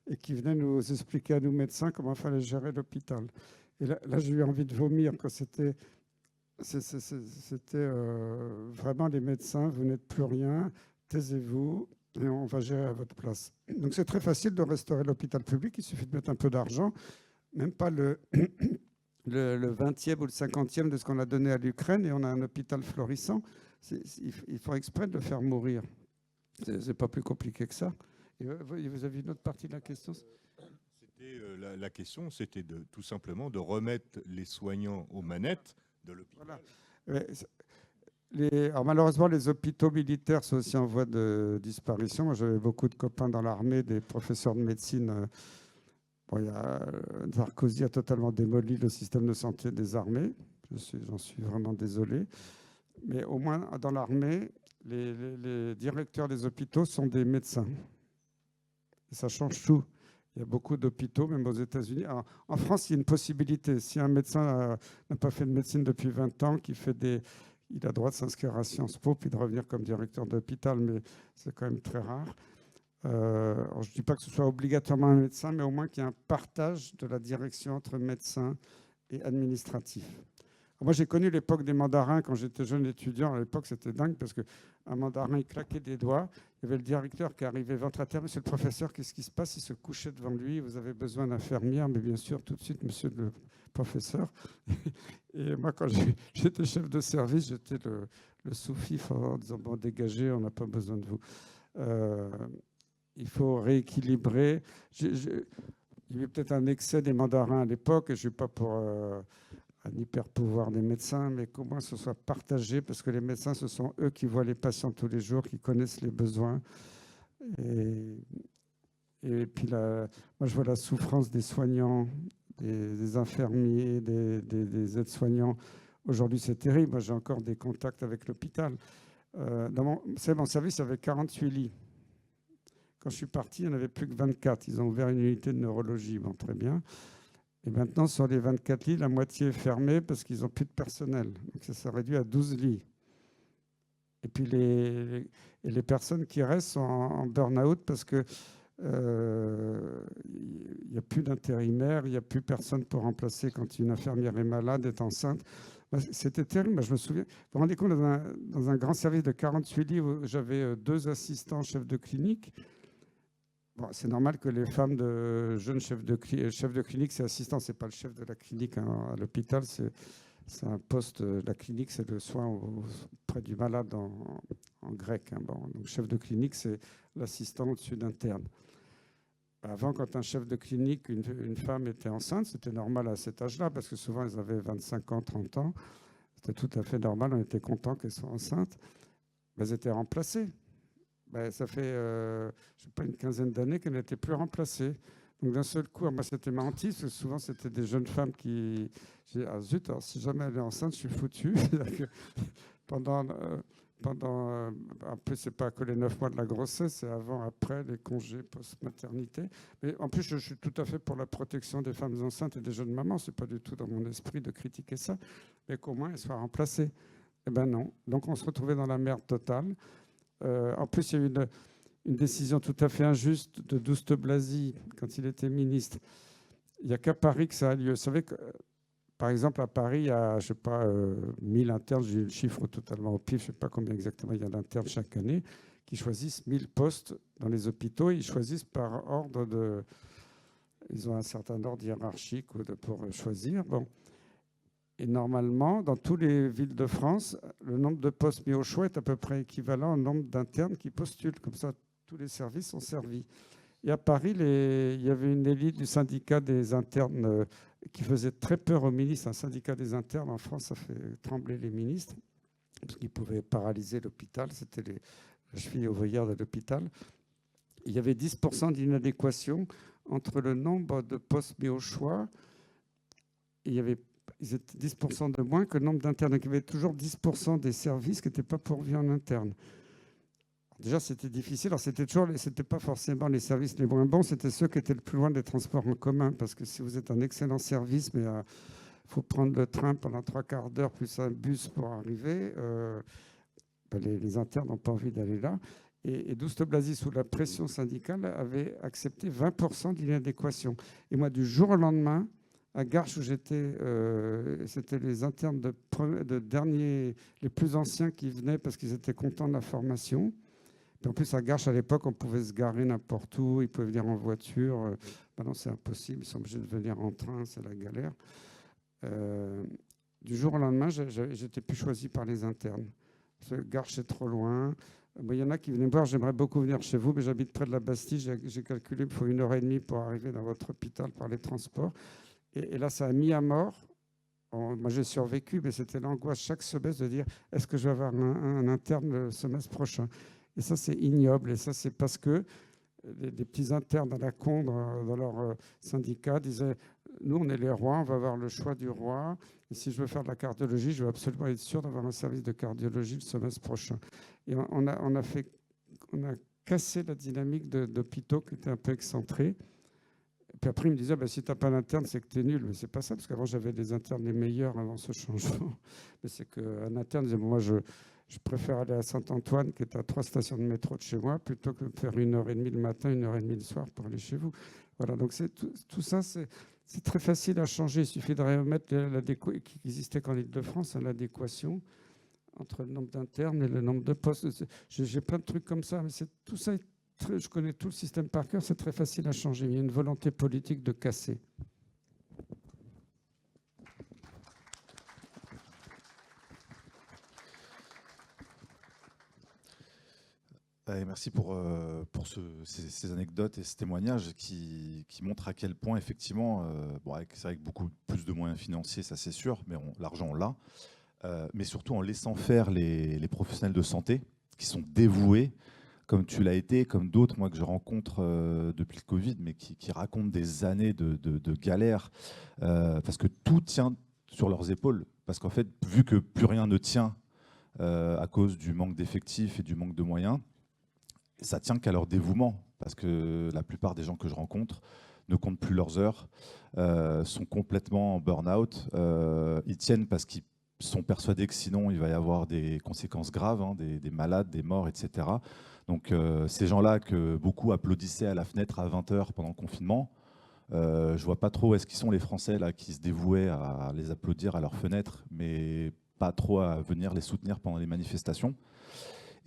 et qui venaient nous expliquer à nous médecins comment il fallait gérer l'hôpital. Et là j'ai eu envie de vomir. C'était vraiment les médecins, vous n'êtes plus rien, taisez-vous, et on va gérer à votre place. Donc c'est très facile de restaurer l'hôpital public, il suffit de mettre un peu d'argent, même pas le 20e ou le 50e de ce qu'on a donné à l'Ukraine, et on a un hôpital florissant. Il faut exprès de le faire mourir. C'est pas plus compliqué que ça. Et vous avez une autre partie de la question? La question, c'était tout simplement de remettre les soignants aux manettes de l'hôpital. Voilà. Alors malheureusement, les hôpitaux militaires sont aussi en voie de disparition. Moi, j'avais beaucoup de copains dans l'armée, des professeurs de médecine. Sarkozy a totalement démoli le système de santé des armées. J'en suis vraiment désolé. Mais au moins, dans l'armée, les directeurs des hôpitaux sont des médecins. Et ça change tout. Il y a beaucoup d'hôpitaux, même aux États-Unis. En France, il y a une possibilité. Si un médecin n'a pas fait de médecine depuis 20 ans, il a le droit de s'inscrire à Sciences Po puis de revenir comme directeur d'hôpital, mais c'est quand même très rare. Je ne dis pas que ce soit obligatoirement un médecin, mais au moins qu'il y ait un partage de la direction entre médecins et administratifs. Moi, j'ai connu l'époque des mandarins quand j'étais jeune étudiant. À l'époque, c'était dingue parce qu'un mandarin, il claquait des doigts. Il y avait le directeur qui arrivait ventre à terre. Monsieur le professeur, qu'est-ce qui se passe? Il se couchait devant lui. Vous avez besoin d'infirmière? Mais bien sûr, tout de suite, monsieur le professeur. Et moi, quand j'étais chef de service, j'étais le sous-fifre en disant, bon, dégagez, on n'a pas besoin de vous. Il faut rééquilibrer. Il y avait peut-être un excès des mandarins à l'époque. Je ne suis pas pour un hyper pouvoir des médecins, mais qu'au moins ce soit partagé, parce que les médecins, ce sont eux qui voient les patients tous les jours, qui connaissent les besoins. Et puis, moi, je vois la souffrance des soignants, des infirmiers, des aides-soignants. Aujourd'hui, c'est terrible. Moi, j'ai encore des contacts avec l'hôpital. Mon service, il y avait 48 lits. Quand je suis parti, il n'y en avait plus que 24. Ils ont ouvert une unité de neurologie. Bon, très bien. Et maintenant, sur les 24 lits, la moitié est fermée parce qu'ils n'ont plus de personnel. Donc, ça s'est réduit à 12 lits. Et puis, les personnes qui restent sont en burn-out parce qu'il n'y a plus d'intérimaire, il n'y a plus personne pour remplacer quand une infirmière est malade, est enceinte. C'était terrible. Je me souviens. Vous vous rendez compte, dans un grand service de 48 lits, j'avais 2 assistants chefs de clinique. Bon, c'est normal que les femmes de jeunes chefs de clinique, c'est assistant, c'est pas le chef de la clinique à l'hôpital, c'est un poste. La clinique, c'est le soin auprès du malade en grec. Bon, donc chef de clinique, c'est l'assistant au-dessus d'interne. Avant, quand un chef de clinique, une femme était enceinte, c'était normal à cet âge-là, parce que souvent, elles avaient 25 ans, 30 ans. C'était tout à fait normal, on était content qu'elles soient enceintes. Mais elles étaient remplacées. Ça fait, je sais pas, une quinzaine d'années qu'elle n'était plus remplacée. Donc d'un seul coup, moi c'était ma hantise, parce que souvent c'était des jeunes femmes qui... J'ai dit, ah zut, alors si jamais elle est enceinte, je suis foutu. pendant un peu, c'est pas que les 9 mois de la grossesse, c'est avant, après, les congés post-maternité. Mais en plus, je suis tout à fait pour la protection des femmes enceintes et des jeunes mamans. C'est pas du tout dans mon esprit de critiquer ça, mais qu'au moins elles soient remplacées. Eh ben non. Donc on se retrouvait dans la merde totale. En plus, il y a eu une décision tout à fait injuste de Douste Blazy quand il était ministre. Il n'y a qu'à Paris que ça a lieu. Vous savez que, par exemple, à Paris, il y a, je sais pas, 1000 internes, j'ai eu le chiffre totalement au pif, je ne sais pas combien exactement il y a d'internes chaque année, qui choisissent 1000 postes dans les hôpitaux. Ils choisissent par ordre de... Ils ont un certain ordre hiérarchique pour choisir. Bon. Et normalement, dans toutes les villes de France, le nombre de postes mis au choix est à peu près équivalent au nombre d'internes qui postulent. Comme ça, tous les services sont servis. Et à Paris, il y avait une élite du syndicat des internes qui faisait très peur aux ministres. Un syndicat des internes en France, ça fait trembler les ministres, parce qu'ils pouvaient paralyser l'hôpital. C'était la cheville ouvrière de l'hôpital. Il y avait 10% d'inadéquation entre le nombre de postes mis au choix et il y avait... Ils étaient 10% de moins que le nombre d'internes. Donc, il y avait toujours 10% des services qui n'étaient pas pourvus en interne. Déjà, c'était difficile. Alors, c'était pas forcément les services les moins bons, c'était ceux qui étaient le plus loin des transports en commun. Parce que si vous êtes un excellent service, mais il faut prendre le train pendant 3/4 d'heure plus un bus pour arriver, les internes n'ont pas envie d'aller là. Et Douste Blazy, sous la pression syndicale, avait accepté 20% d'inadéquation. Et moi, du jour au lendemain, à Garches où j'étais, c'était les internes de dernier, les plus anciens qui venaient parce qu'ils étaient contents de la formation. Et en plus, à Garches, à l'époque, on pouvait se garer n'importe où, ils pouvaient venir en voiture. Maintenant, c'est impossible, ils sont obligés de venir en train, c'est la galère. Du jour au lendemain, j'étais plus choisi par les internes. Parce que Garches, c'est trop loin. Il y en a qui venaient me voir, j'aimerais beaucoup venir chez vous, mais j'habite près de la Bastille, j'ai calculé, il faut 1h30 pour arriver dans votre hôpital par les transports. Et là, ça a mis à mort. Moi, j'ai survécu, mais c'était l'angoisse chaque semestre de dire est-ce que je vais avoir un interne le semestre prochain? Et ça, c'est ignoble. Et ça, c'est parce que des petits internes à la con dans leur syndicat disaient nous, on est les rois, on va avoir le choix du roi. Et si je veux faire de la cardiologie, je veux absolument être sûr d'avoir un service de cardiologie le semestre prochain. Et on a cassé la dynamique d'hôpitaux qui était un peu excentrée. Puis après, il me disait, si tu n'as pas d'interne, c'est que tu es nul. Mais ce n'est pas ça, parce qu'avant, j'avais des internes les meilleurs avant ce changement. Mais c'est qu'un interne disait, moi, je préfère aller à Saint-Antoine, qui est à 3 stations de métro de chez moi, plutôt que de faire 1h30 le matin, 1h30 le soir pour aller chez vous. Voilà, donc tout ça, c'est C'est très facile à changer. Il suffit de remettre qui existait qu'en Île-de-France, l'adéquation entre le nombre d'internes et le nombre de postes. J'ai plein de trucs comme ça, mais tout ça, je connais tout le système par cœur, c'est très facile à changer. Il y a une volonté politique de casser. Merci pour ces anecdotes et ce témoignage qui montrent à quel point, effectivement, c'est avec beaucoup plus de moyens financiers, ça c'est sûr, mais l'argent on l'a, mais surtout en laissant faire les professionnels de santé qui sont dévoués, comme tu l'as été, comme d'autres, moi, que je rencontre depuis le Covid, mais qui racontent des années de galères, parce que tout tient sur leurs épaules. Parce qu'en fait, vu que plus rien ne tient à cause du manque d'effectifs et du manque de moyens, ça tient qu'à leur dévouement, parce que la plupart des gens que je rencontre ne comptent plus leurs heures, sont complètement en burn-out. Ils tiennent parce qu'ils sont persuadés que sinon il va y avoir des conséquences graves, hein, des malades, des morts, etc. Donc ces gens-là que beaucoup applaudissaient à la fenêtre à 20h pendant le confinement, je ne vois pas trop où est-ce qu'ils sont les Français là, qui se dévouaient à les applaudir à leur fenêtre, mais pas trop à venir les soutenir pendant les manifestations.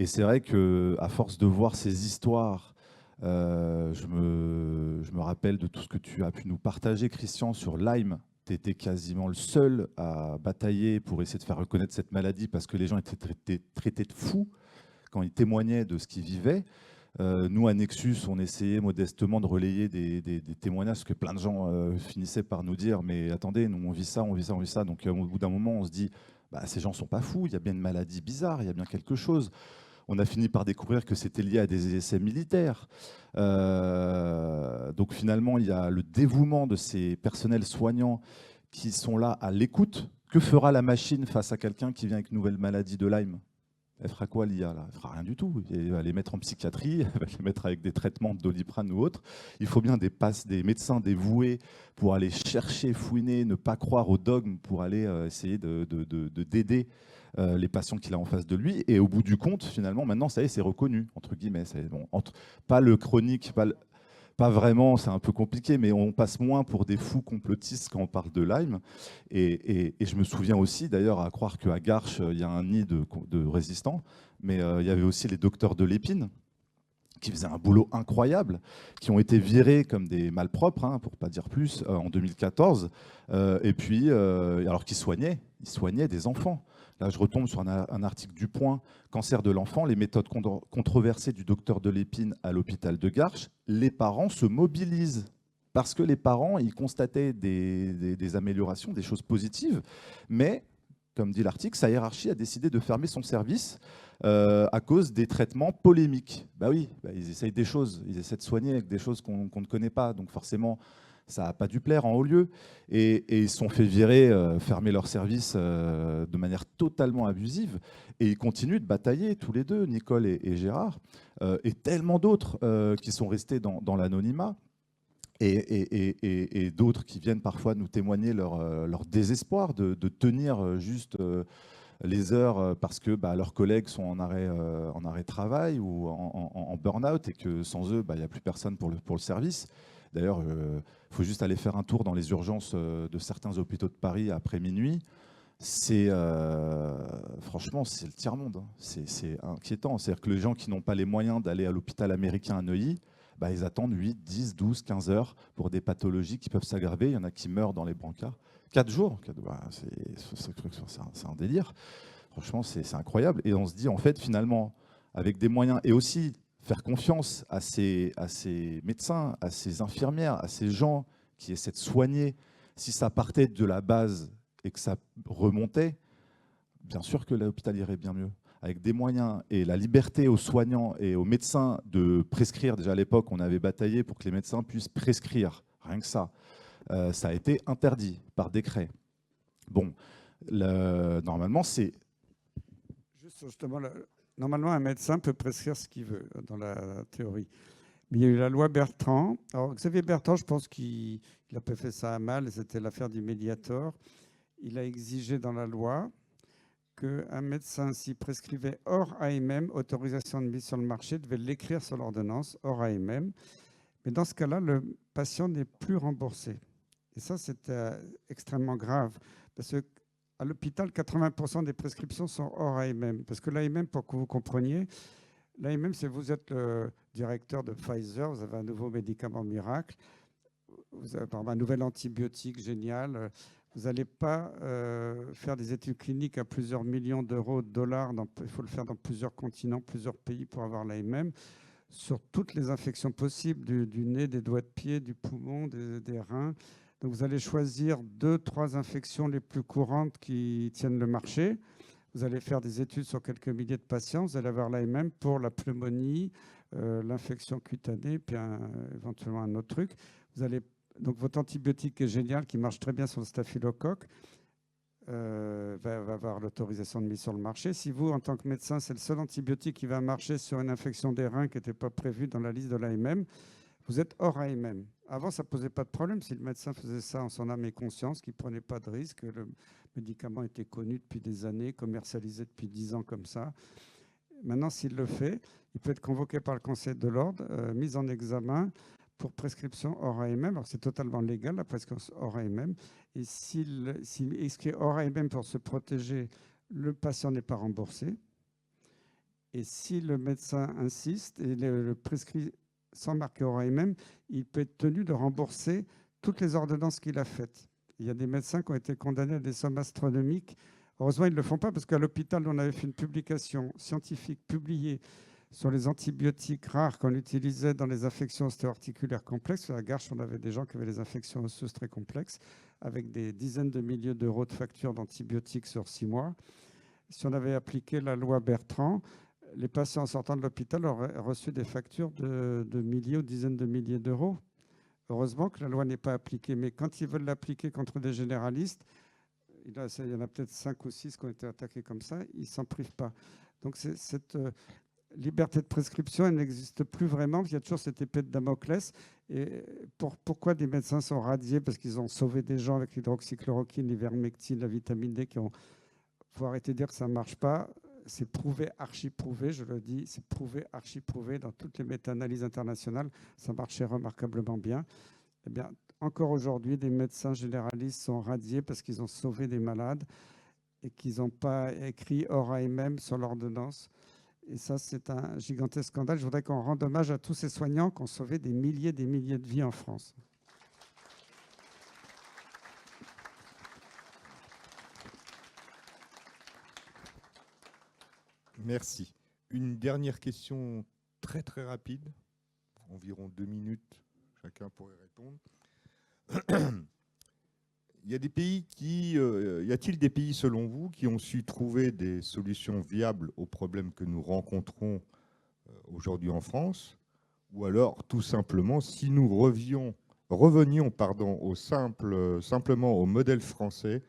Et c'est vrai qu'à force de voir ces histoires, je me rappelle de tout ce que tu as pu nous partager, Christian, sur Lyme. Tu étais quasiment le seul à batailler pour essayer de faire reconnaître cette maladie parce que les gens étaient traités de fous quand ils témoignaient de ce qu'ils vivaient. Nous, à Nexus, on essayait modestement de relayer des témoignages, parce que plein de gens finissaient par nous dire « mais attendez, nous on vit ça, on vit ça, on vit ça ». Donc au bout d'un moment, on se dit bah, « ces gens ne sont pas fous, il y a bien une maladie bizarre, il y a bien quelque chose ». On a fini par découvrir que c'était lié à des essais militaires. Donc finalement, il y a le dévouement de ces personnels soignants qui sont là à l'écoute. Que fera la machine face à quelqu'un qui vient avec une nouvelle maladie de Lyme ? Elle fera quoi, l'IA là ? Elle fera rien du tout. Elle va les mettre en psychiatrie, elle va les mettre avec des traitements de Doliprane ou autre. Il faut bien des médecins dévoués pour aller chercher, fouiner, ne pas croire au dogme, pour aller essayer d'aider les patients qu'il a en face de lui. Et au bout du compte, finalement, maintenant, ça y est, c'est reconnu, entre guillemets. Bon, pas le chronique, pas vraiment, c'est un peu compliqué, mais on passe moins pour des fous complotistes quand on parle de Lyme. Et je me souviens aussi, d'ailleurs, à croire qu'à Garches, il y a un nid de résistants, mais il y avait aussi les docteurs de l'épine, qui faisaient un boulot incroyable, qui ont été virés comme des malpropres, hein, pour ne pas dire plus, en 2014, et puis, alors qu'ils ils soignaient des enfants. Là, je retombe sur un article du Point, Cancer de l'enfant, les méthodes controversées du docteur de l'épine à l'hôpital de Garches. Les parents se mobilisent parce que les parents, ils constataient des améliorations, des choses positives, mais, comme dit l'article, sa hiérarchie a décidé de fermer son service à cause des traitements polémiques. Bah oui, ils essayent des choses, ils essaient de soigner avec des choses qu'on ne connaît pas, donc forcément, ça n'a pas dû plaire en haut lieu. Et ils se sont fait virer, fermer leur service de manière totalement abusive. Et ils continuent de batailler tous les deux, Nicole et Gérard, et tellement d'autres qui sont restés dans l'anonymat. Et d'autres qui viennent parfois nous témoigner leur désespoir de tenir juste les heures parce que leurs collègues sont en arrêt travail ou en burn-out et que sans eux, il n'y a plus personne pour le service. D'ailleurs, il faut juste aller faire un tour dans les urgences de certains hôpitaux de Paris après minuit. Franchement, c'est le tiers-monde. Hein. C'est inquiétant. C'est-à-dire que les gens qui n'ont pas les moyens d'aller à l'hôpital américain à Neuilly, ils attendent 8, 10, 12, 15 heures pour des pathologies qui peuvent s'aggraver. Il y en a qui meurent dans les brancards. 4 jours, c'est un délire. Franchement, c'est incroyable. Et on se dit, en fait, finalement, avec des moyens, et aussi faire confiance à ces médecins, à ces infirmières, à ces gens qui essaient de soigner. Si ça partait de la base et que ça remontait, bien sûr que l'hôpital irait bien mieux. Avec des moyens et la liberté aux soignants et aux médecins de prescrire. Déjà à l'époque, on avait bataillé pour que les médecins puissent prescrire, rien que ça. Ça a été interdit par décret. Bon, normalement, c'est... Justement, normalement, un médecin peut prescrire ce qu'il veut, dans la théorie. Mais il y a eu la loi Bertrand. Alors, Xavier Bertrand, je pense qu'il n'a pas fait ça à mal, c'était l'affaire du Mediator. Il a exigé dans la loi qu'un médecin, s'il prescrivait hors AMM, autorisation de mise sur le marché, devait l'écrire sur l'ordonnance, hors AMM. Mais dans ce cas-là, le patient n'est plus remboursé. Et ça, c'est extrêmement grave. Parce qu'à l'hôpital, 80% des prescriptions sont hors AMM. Parce que l'AMM, pour que vous compreniez, l'AMM, c'est vous êtes le directeur de Pfizer, vous avez un nouveau médicament miracle, vous avez un nouvel antibiotique génial. Vous n'allez pas faire des études cliniques à plusieurs millions d'euros, de dollars. Il faut le faire dans plusieurs continents, plusieurs pays pour avoir l'AMM sur toutes les infections possibles, du nez, des doigts de pied, du poumon, des reins. Donc vous allez choisir 2-3 infections les plus courantes qui tiennent le marché. Vous allez faire des études sur quelques milliers de patients. Vous allez avoir l'AMM pour la pneumonie, l'infection cutanée, puis éventuellement un autre truc. Donc votre antibiotique est génial, qui marche très bien sur le staphylocoque, va avoir l'autorisation de mise sur le marché. Si vous, en tant que médecin, c'est le seul antibiotique qui va marcher sur une infection des reins qui n'était pas prévue dans la liste de l'AMM, vous êtes hors AMM. Avant, ça ne posait pas de problème si le médecin faisait ça en son âme et conscience, qu'il ne prenait pas de risque. Le médicament était connu depuis des années, commercialisé depuis 10 ans comme ça. Maintenant, s'il le fait, il peut être convoqué par le Conseil de l'ordre, mis en examen pour prescription hors AMM. Alors, c'est totalement légal, la prescription hors AMM. Et s'il est hors AMM pour se protéger, le patient n'est pas remboursé. Et si le médecin insiste et le prescrit sans marquer hors AMM, il peut être tenu de rembourser toutes les ordonnances qu'il a faites. Il y a des médecins qui ont été condamnés à des sommes astronomiques. Heureusement, ils ne le font pas parce qu'à l'hôpital, on avait fait une publication scientifique publiée sur les antibiotiques rares qu'on utilisait dans les infections ostéo-articulaires complexes. Sur la Garche, on avait des gens qui avaient des infections osseuses très complexes avec des dizaines de milliers d'euros de factures d'antibiotiques sur 6 mois. Si on avait appliqué la loi Bertrand, les patients en sortant de l'hôpital auraient reçu des factures de milliers ou dizaines de milliers d'euros. Heureusement que la loi n'est pas appliquée. Mais quand ils veulent l'appliquer contre des généralistes, il y en a peut-être 5 ou 6 qui ont été attaqués comme ça, ils ne s'en privent pas. Donc cette liberté de prescription, elle n'existe plus vraiment. Il y a toujours cette épée de Damoclès. Et pourquoi des médecins sont radiés? Parce qu'ils ont sauvé des gens avec l'hydroxychloroquine, l'ivermectine, la vitamine D. Il faut arrêter de dire que ça ne marche pas. C'est prouvé, archi-prouvé, je le dis, c'est prouvé, archi-prouvé dans toutes les méta-analyses internationales. Ça marchait remarquablement bien. Eh bien, encore aujourd'hui, des médecins généralistes sont radiés parce qu'ils ont sauvé des malades et qu'ils n'ont pas écrit hors AMM sur l'ordonnance. Et ça, c'est un gigantesque scandale. Je voudrais qu'on rende hommage à tous ces soignants qui ont sauvé des milliers de vies en France. Merci. Une dernière question très très rapide, environ 2 minutes, chacun pourrait répondre. Y a-t-il des pays, selon vous, qui ont su trouver des solutions viables aux problèmes que nous rencontrons aujourd'hui en France? Ou alors, tout simplement, si nous revenions simplement au modèle français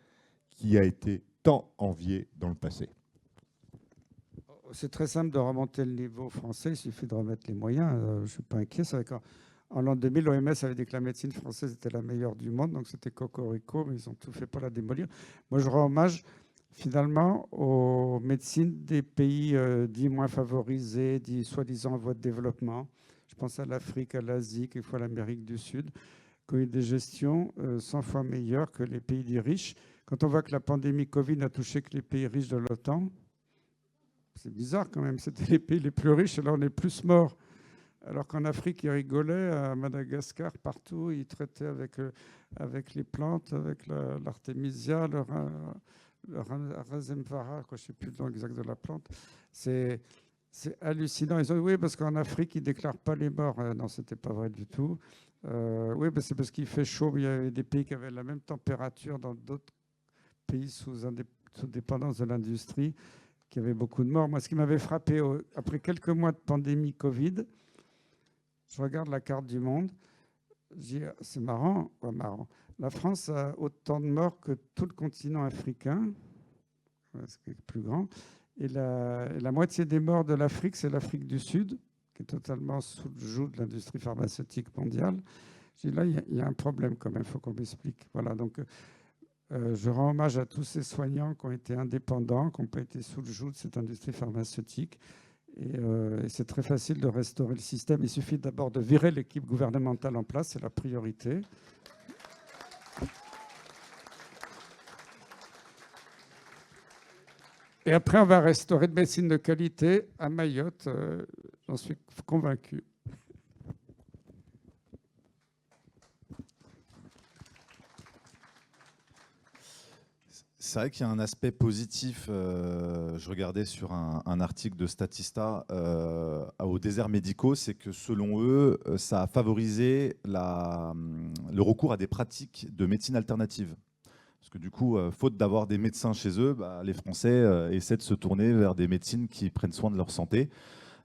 qui a été tant envié dans le passé? C'est très simple de remonter le niveau français, il suffit de remettre les moyens. Je ne suis pas inquiet. C'est vrai qu'en l'an 2000, l'OMS avait dit que la médecine française était la meilleure du monde, donc c'était cocorico, mais ils ont tout fait pour la démolir. Moi, je rends hommage finalement aux médecines des pays dits moins favorisés, dits soi-disant en voie de développement. Je pense à l'Afrique, à l'Asie, quelquefois à l'Amérique du Sud, qui ont eu des gestions 100 fois meilleures que les pays dits riches. Quand on voit que la pandémie Covid n'a touché que les pays riches de l'OTAN, c'est bizarre quand même, c'était les pays les plus riches, et là on est plus morts. Alors qu'en Afrique, ils rigolaient, à Madagascar, partout, ils traitaient avec les plantes, avec l'artémisia, le razemvara, je ne sais plus le nom exact de la plante. C'est hallucinant. Ils ont dit oui, parce qu'en Afrique, ils ne déclarent pas les morts. Non, ce n'était pas vrai du tout. Oui, c'est parce qu'il fait chaud. Il y avait des pays qui avaient la même température dans d'autres pays sous dépendance de l'industrie, qui avait beaucoup de morts. Moi, ce qui m'avait frappé, après quelques mois de pandémie Covid, je regarde la carte du monde, je dis, c'est marrant, ouais, marrant. La France a autant de morts que tout le continent africain, ce qui est plus grand, et la moitié des morts de l'Afrique, c'est l'Afrique du Sud, qui est totalement sous le joug de l'industrie pharmaceutique mondiale. Je dis, là, il y a un problème quand même, il faut qu'on m'explique. Voilà, donc je rends hommage à tous ces soignants qui ont été indépendants, qui n'ont pas été sous le joug de cette industrie pharmaceutique. Et c'est très facile de restaurer le système. Il suffit d'abord de virer l'équipe gouvernementale en place, c'est la priorité. Et après, on va restaurer de médecine de qualité à Mayotte, j'en suis convaincu. C'est vrai qu'il y a un aspect positif. Je regardais sur un article de Statista aux déserts médicaux, c'est que selon eux, ça a favorisé le recours à des pratiques de médecine alternative. Parce que du coup, faute d'avoir des médecins chez eux, les Français essaient de se tourner vers des médecines qui prennent soin de leur santé.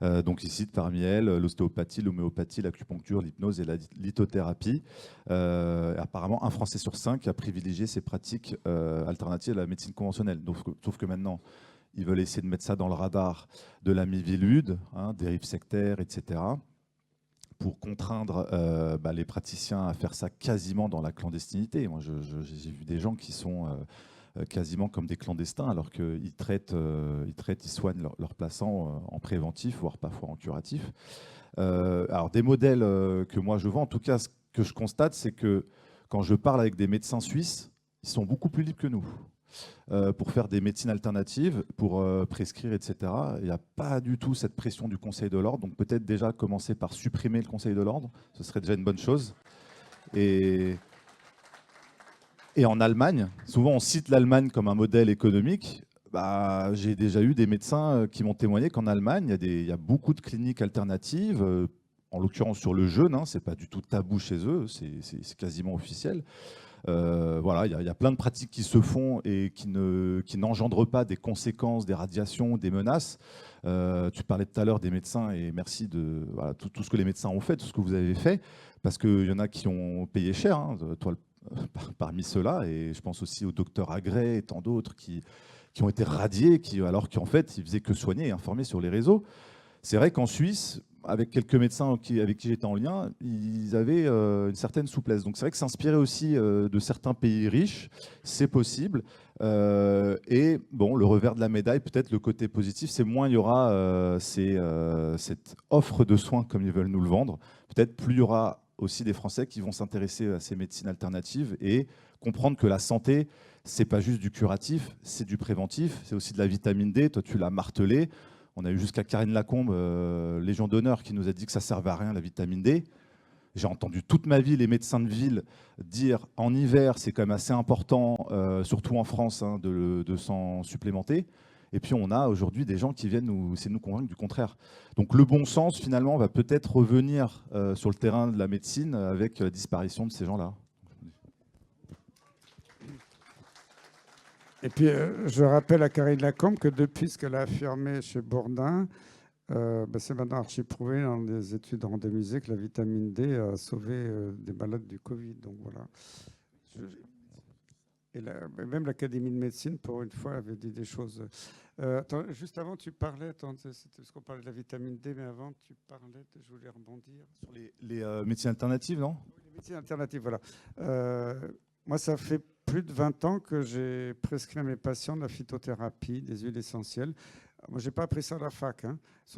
Donc ici, parmi elles, l'ostéopathie, l'homéopathie, l'acupuncture, l'hypnose et la lithothérapie. Apparemment, un Français sur 5 a privilégié ces pratiques alternatives à la médecine conventionnelle. Donc, sauf que maintenant, ils veulent essayer de mettre ça dans le radar de la Miviludes, dérives sectaires, etc., pour contraindre les praticiens à faire ça quasiment dans la clandestinité. Moi, j'ai vu des gens qui sont quasiment comme des clandestins, alors qu'ils ils soignent leurs patients en préventif, voire parfois en curatif. Alors, des modèles que moi je vois, en tout cas, ce que je constate, c'est que quand je parle avec des médecins suisses, ils sont beaucoup plus libres que nous. Pour faire des médecines alternatives, pour prescrire, etc. Il n'y a pas du tout cette pression du Conseil de l'ordre. Donc peut-être déjà commencer par supprimer le Conseil de l'ordre, ce serait déjà une bonne chose. Et en Allemagne, souvent on cite l'Allemagne comme un modèle économique. J'ai déjà eu des médecins qui m'ont témoigné qu'en Allemagne, il y a beaucoup de cliniques alternatives, en l'occurrence sur le jeûne, c'est pas du tout tabou chez eux, c'est quasiment officiel. Voilà, il y a plein de pratiques qui se font et qui n'engendrent pas des conséquences, des radiations, des menaces. Tu parlais tout à l'heure des médecins et merci de tout ce que les médecins ont fait, tout ce que vous avez fait, parce qu'il y en a qui ont payé cher, toi parmi ceux-là, et je pense aussi au docteur Agré et tant d'autres qui ont été radiés, alors qu'en fait, ils faisaient que soigner et informer sur les réseaux. C'est vrai qu'en Suisse, avec quelques médecins avec qui j'étais en lien, ils avaient une certaine souplesse. Donc c'est vrai que s'inspirer aussi de certains pays riches, c'est possible. Et bon, le revers de la médaille, peut-être le côté positif, c'est moins il y aura cette offre de soins comme ils veulent nous le vendre. Peut-être plus il y aura aussi des Français qui vont s'intéresser à ces médecines alternatives et comprendre que la santé, c'est pas juste du curatif, c'est du préventif, c'est aussi de la vitamine D. Toi, tu l'as martelé. On a eu jusqu'à Karine Lacombe, Légion d'honneur, qui nous a dit que ça ne servait à rien, la vitamine D. J'ai entendu toute ma vie les médecins de ville dire en hiver, c'est quand même assez important, surtout en France, de s'en supplémenter. Et puis on a aujourd'hui des gens qui viennent essayer de nous convaincre du contraire. Donc le bon sens, finalement, va peut-être revenir sur le terrain de la médecine avec la disparition de ces gens-là. Et puis, je rappelle à Karine Lacombe que depuis ce qu'elle a affirmé chez Bourdin, c'est maintenant archi-prouvé dans des études randomisées que la vitamine D a sauvé des malades du Covid. Donc voilà. Et même l'Académie de médecine, pour une fois, avait dit des choses. Attends, juste avant, tu parlais, c'était parce qu'on parlait de la vitamine D, mais avant, tu parlais, je voulais rebondir. Sur les médecines alternatives, non ? Les médecines alternatives, voilà. Moi, ça fait plus de 20 ans que j'ai prescrit à mes patients de la phytothérapie, des huiles essentielles. Moi, je n'ai pas appris ça à la fac,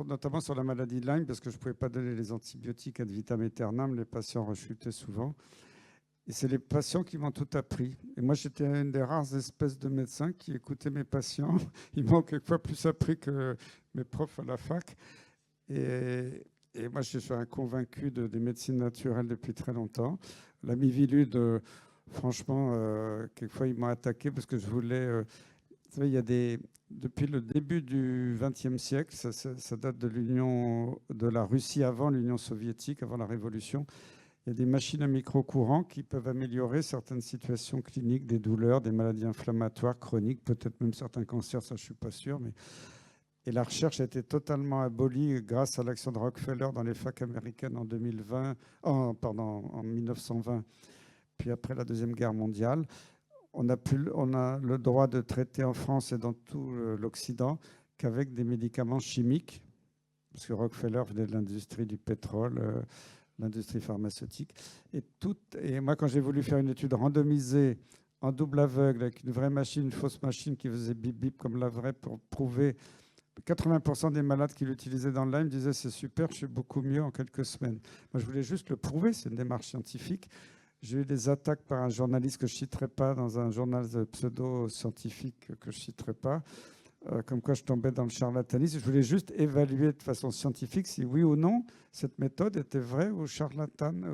notamment sur la maladie de Lyme, parce que je ne pouvais pas donner les antibiotiques ad vitam aeternam. Les patients rechutaient souvent. Et c'est les patients qui m'ont tout appris. Et moi, j'étais une des rares espèces de médecins qui écoutaient mes patients. Ils m'ont quelquefois plus appris que mes profs à la fac. Et moi, je suis un convaincu des médecines naturelles depuis très longtemps. La Miviludes, franchement, quelquefois, ils m'ont attaqué parce que je voulais... vous savez, il y a depuis le début du XXe siècle, ça date de la Russie avant l'Union soviétique, avant la Révolution. Il y a des machines à micro-courant qui peuvent améliorer certaines situations cliniques, des douleurs, des maladies inflammatoires chroniques, peut-être même certains cancers, ça je ne suis pas sûr. Et la recherche a été totalement abolie grâce à l'action de Rockefeller dans les facs américaines en 1920, puis après la Deuxième Guerre mondiale. On a le droit de traiter en France et dans tout l'Occident qu'avec des médicaments chimiques, parce que Rockefeller venait de l'industrie du pétrole, l'industrie pharmaceutique. Et moi, quand j'ai voulu faire une étude randomisée en double aveugle avec une vraie machine, une fausse machine qui faisait bip-bip comme la vraie pour prouver 80% des malades qui l'utilisaient dans le Lyme disaient c'est super, je suis beaucoup mieux en quelques semaines. Moi, je voulais juste le prouver, c'est une démarche scientifique. J'ai eu des attaques par un journaliste que je ne citerai pas dans un journal pseudo-scientifique que je ne citerai pas, comme quoi je tombais dans le charlatanisme. Je voulais juste évaluer de façon scientifique si oui ou non cette méthode était vraie ou charlatane.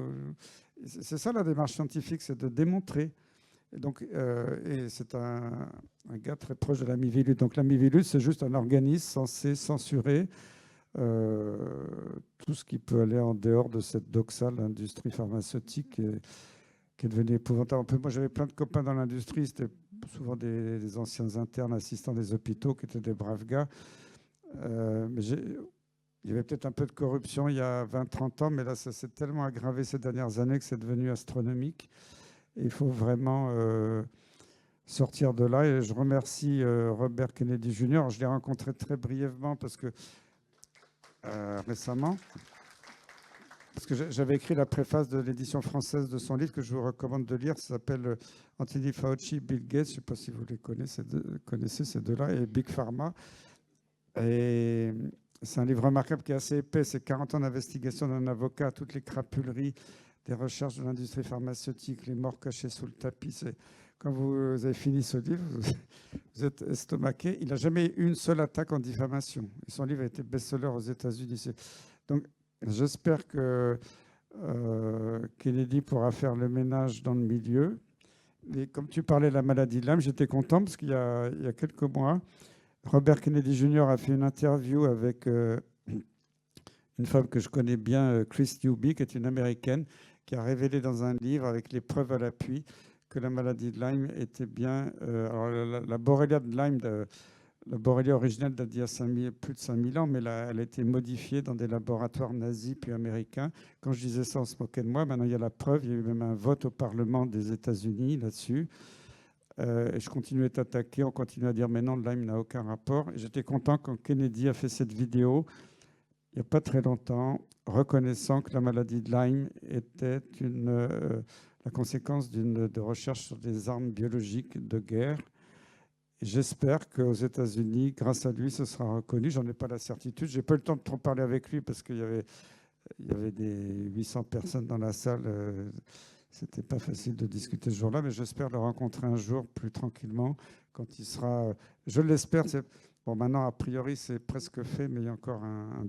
C'est ça la démarche scientifique, c'est de démontrer. Et donc, et c'est un gars très proche de la Miviludes. Donc la Miviludes, c'est juste un organisme censé censurer tout ce qui peut aller en dehors de cette doxa, l'industrie pharmaceutique, qui est devenue épouvantable. Moi, j'avais plein de copains dans l'industrie, c'était souvent des anciens internes assistants des hôpitaux qui étaient des braves gars. Mais il y avait peut-être un peu de corruption il y a 20-30 ans, mais là, ça s'est tellement aggravé ces dernières années que c'est devenu astronomique. Et il faut vraiment sortir de là. Et je remercie Robert Kennedy Jr. Je l'ai rencontré très brièvement parce que récemment, parce que j'avais écrit la préface de l'édition française de son livre que je vous recommande de lire. Ça s'appelle Anthony Fauci, Bill Gates. Je ne sais pas si vous les connaissez ces deux-là, et Big Pharma. Et c'est un livre remarquable qui est assez épais. C'est 40 ans d'investigation d'un avocat, toutes les crapuleries des recherches de l'industrie pharmaceutique, les morts cachées sous le tapis. Quand vous avez fini ce livre, vous êtes estomaqué. Il n'a jamais eu une seule attaque en diffamation. Et son livre a été best-seller aux États-Unis. Donc, j'espère que Kennedy pourra faire le ménage dans le milieu. Et comme tu parlais de la maladie de Lyme, j'étais content parce qu'il y a quelques mois, Robert Kennedy Jr. a fait une interview avec une femme que je connais bien, Chris Newby, qui est une Américaine, qui a révélé dans un livre avec les preuves à l'appui que la maladie de Lyme était bien... alors la Borrelia de Lyme, la Borrelia originelle date d'il y a plus de 5000 ans, mais elle a été modifiée dans des laboratoires nazis puis américains. Quand je disais ça, on se moquait de moi. Maintenant, il y a la preuve. Il y a eu même un vote au Parlement des États-Unis là-dessus. Et je continuais d'attaquer. On continue à dire, mais non, Lyme n'a aucun rapport. Et j'étais content quand Kennedy a fait cette vidéo, il n'y a pas très longtemps, reconnaissant que la maladie de Lyme était la conséquence de recherche sur des armes biologiques de guerre. J'espère qu'aux États-Unis, grâce à lui, ce sera reconnu. J'en ai pas la certitude. J'ai pas eu le temps de trop parler avec lui parce qu'il y avait des 800 personnes dans la salle. C'était pas facile de discuter ce jour-là, mais j'espère le rencontrer un jour plus tranquillement quand il sera. Je l'espère. Bon, maintenant, a priori, c'est presque fait, mais il y a encore une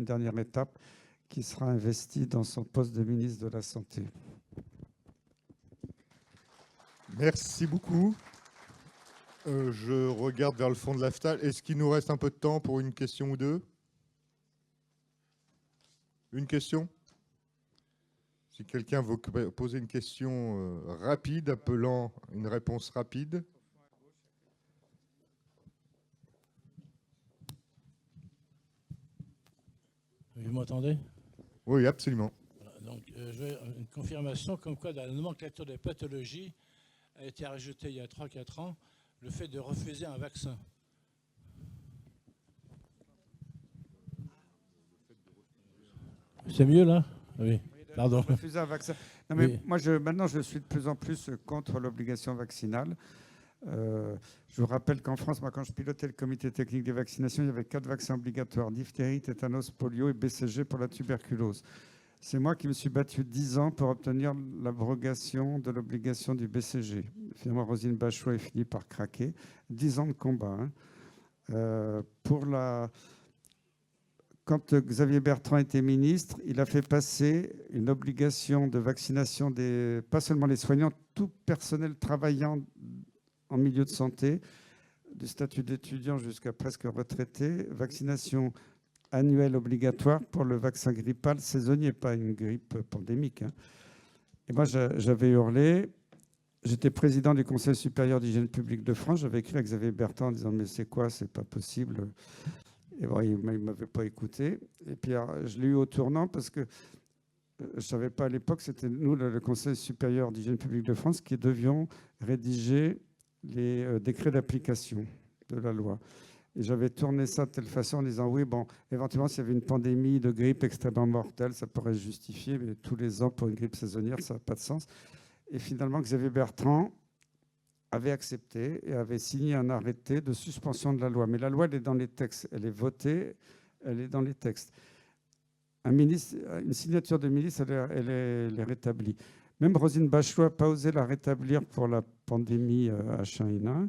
dernière étape qui sera investi dans son poste de ministre de la Santé. Merci beaucoup. Je regarde vers le fond de la salle. Est-ce qu'il nous reste un peu de temps pour une question ou deux? Une question? Si quelqu'un veut poser une question rapide, appelant une réponse rapide. Vous m'entendez? Oui, absolument. Voilà, donc, je veux une confirmation comme quoi dans la nomenclature des pathologies a été rajouté il y a 3-4 ans le fait de refuser un vaccin. C'est mieux là? Oui. Pardon. Refuser un vaccin. Non, mais Oui. moi, maintenant, je suis de plus en plus contre l'obligation vaccinale. Je vous rappelle qu'en France, moi, quand je pilotais le comité technique des vaccinations, il y avait 4 vaccins obligatoires: diphtérie, tétanos, polio et BCG pour la tuberculose. C'est moi qui me suis battu 10 ans pour obtenir l'abrogation de l'obligation du BCG. Finalement, Roselyne Bachelot a fini par craquer. 10 ans de combat. Quand Xavier Bertrand était ministre, il a fait passer une obligation de vaccination pas seulement les soignants, tout personnel travaillant en milieu de santé, du statut d'étudiant jusqu'à presque retraité, vaccination annuelle obligatoire pour le vaccin grippal saisonnier, pas une grippe pandémique. Et moi, j'avais hurlé. J'étais président du Conseil supérieur d'hygiène publique de France. J'avais écrit à Xavier Bertrand en disant « Mais c'est quoi? C'est pas possible ». Et bon, il ne m'avait pas écouté. Et puis, alors, je l'ai eu au tournant parce que je ne savais pas à l'époque, c'était nous, le Conseil supérieur d'hygiène publique de France, qui devions rédiger les décrets d'application de la loi. Et j'avais tourné ça de telle façon en disant oui, bon, éventuellement, s'il y avait une pandémie de grippe extrêmement mortelle, ça pourrait se justifier, mais tous les ans, pour une grippe saisonnière, ça n'a pas de sens. Et finalement, Xavier Bertrand avait accepté et avait signé un arrêté de suspension de la loi. Mais la loi, elle est dans les textes. Elle est votée, elle est dans les textes. Une signature de ministre, elle est rétablie. Même Roselyne Bachelot n'a pas osé la rétablir pour la pandémie H1N1.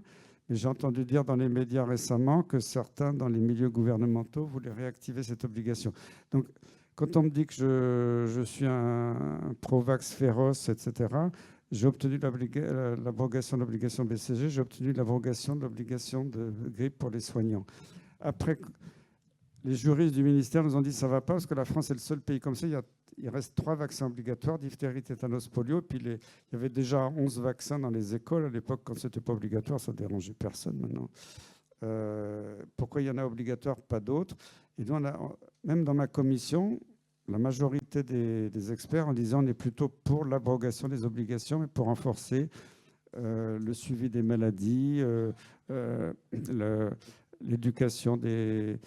Mais j'ai entendu dire dans les médias récemment que certains, dans les milieux gouvernementaux, voulaient réactiver cette obligation. Donc, quand on me dit que je suis un pro-vax féroce, etc., j'ai obtenu l'abrogation de l'obligation BCG, j'ai obtenu l'abrogation de l'obligation de grippe pour les soignants. Après, les juristes du ministère nous ont dit que ça ne va pas parce que la France est le seul pays comme ça. Il reste 3 vaccins obligatoires, diphtérie, tétanos, polio. Puis il y avait déjà 11 vaccins dans les écoles. À l'époque, quand ce n'était pas obligatoire, ça ne dérangeait personne maintenant. Pourquoi il y en a obligatoires, pas d'autres? Et nous, même dans ma commission, la majorité des experts en disant on est plutôt pour l'abrogation des obligations, mais pour renforcer le suivi des maladies, l'éducation des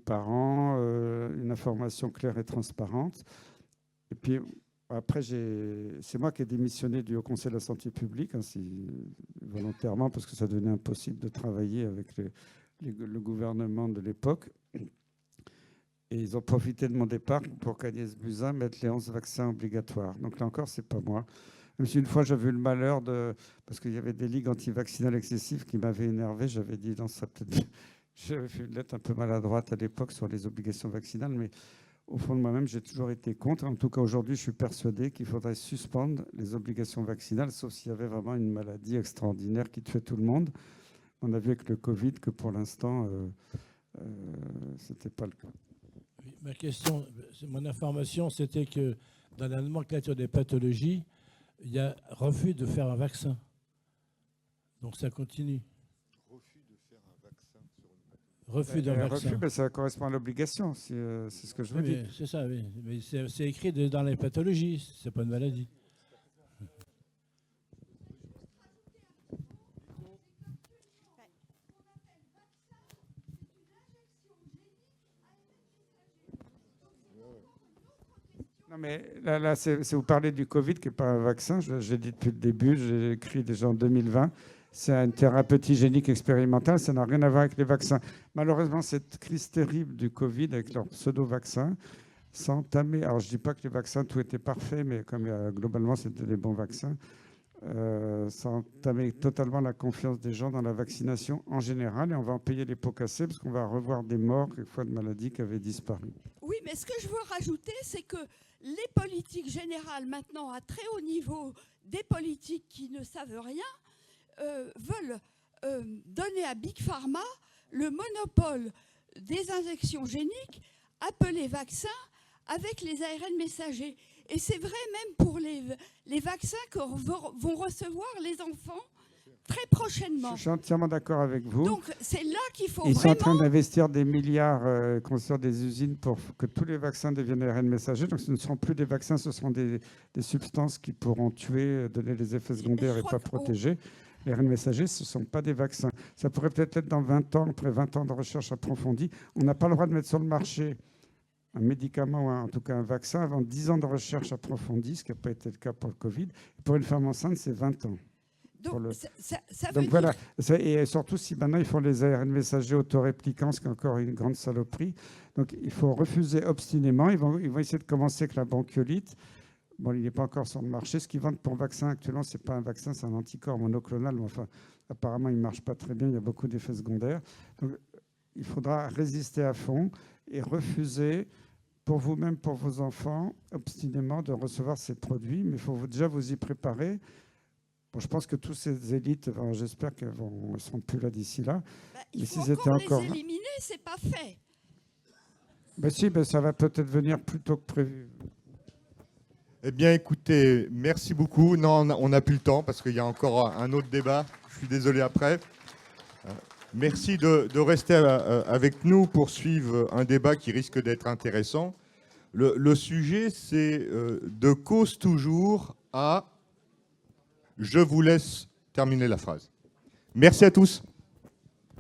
parents, une information claire et transparente. Et puis après, c'est moi qui ai démissionné du Haut Conseil de la Santé publique, volontairement, parce que ça devenait impossible de travailler avec le gouvernement de l'époque. Et ils ont profité de mon départ pour qu'Agnès Buzyn mette les 11 vaccins obligatoires. Donc là encore, c'est pas moi. Même si une fois, j'avais eu le malheur parce qu'il y avait des ligues antivaccinales excessives qui m'avaient énervé, j'avais dit non, ça peut-être... J'avais fait une lettre un peu maladroite à l'époque sur les obligations vaccinales, mais au fond de moi-même, j'ai toujours été contre. En tout cas, aujourd'hui, je suis persuadé qu'il faudrait suspendre les obligations vaccinales, sauf s'il y avait vraiment une maladie extraordinaire qui tuait tout le monde. On a vu avec le Covid que pour l'instant, ce n'était pas le cas. Oui, ma question, mon information, c'était que dans la nomenclature des pathologies, il y a refus de faire un vaccin. Donc ça continue. Refus d'un vaccin. Refus, mais ça correspond à l'obligation, c'est ce que je veux dire. C'est ça, oui. Mais c'est écrit dans les pathologies, c'est pas une maladie. Non, mais là vous parlez du Covid, qui n'est pas un vaccin. J'ai dit depuis le début, j'ai écrit déjà en 2020. C'est une thérapeutique génique expérimentale, ça n'a rien à voir avec les vaccins. Malheureusement, cette crise terrible du Covid avec leurs pseudo-vaccins, ça a entamé, alors je ne dis pas que les vaccins, tout était parfait, mais comme globalement, c'était des bons vaccins, ça a entamé totalement la confiance des gens dans la vaccination en général, et on va en payer les pots cassés, parce qu'on va revoir des morts, quelquefois de maladies qui avaient disparu. Oui, mais ce que je veux rajouter, c'est que les politiques générales, maintenant, à très haut niveau, des politiques qui ne savent rien, veulent donner à Big Pharma le monopole des injections géniques appelées vaccins avec les ARN messagers. Et c'est vrai même pour les vaccins que vont recevoir les enfants très prochainement. Je suis entièrement d'accord avec vous. Donc c'est là qu'il faut Ils vraiment... sont en train d'investir des milliards, construire des usines pour que tous les vaccins deviennent ARN messagers. Donc ce ne seront plus des vaccins, ce seront des substances qui pourront tuer, donner des effets secondaires et pas protéger. Les ARN messagers, ce ne sont pas des vaccins. Ça pourrait peut-être être dans 20 ans, après 20 ans de recherche approfondie. On n'a pas le droit de mettre sur le marché un médicament, ou en tout cas un vaccin, avant 10 ans de recherche approfondie, ce qui n'a pas été le cas pour le Covid. Pour une femme enceinte, c'est 20 ans. Donc, ça veut Donc dire... voilà, et surtout si maintenant ils font les ARN messagers autoréplicants, ce qui est encore une grande saloperie. Donc il faut refuser obstinément. Ils vont essayer de commencer avec la bronchiolite. Bon, il n'est pas encore sur le marché. Ce qu'ils vendent pour vaccin actuellement, ce n'est pas un vaccin, c'est un anticorps monoclonal. Mais enfin, apparemment, il ne marche pas très bien. Il y a beaucoup d'effets secondaires. Donc il faudra résister à fond et refuser pour vous-même, pour vos enfants, obstinément de recevoir ces produits. Mais il faut déjà vous y préparer. Bon, je pense que toutes ces élites, j'espère qu'elles ne seront plus là d'ici là. il faut encore les éliminer, ce n'est pas fait. Si, ça va peut-être venir plus tôt que prévu. Eh bien, écoutez, merci beaucoup. Non, on n'a plus le temps parce qu'il y a encore un autre débat. Je suis désolé après. Merci de rester avec nous pour suivre un débat qui risque d'être intéressant. Le sujet, c'est de cause toujours à... Je vous laisse terminer la phrase. Merci à tous.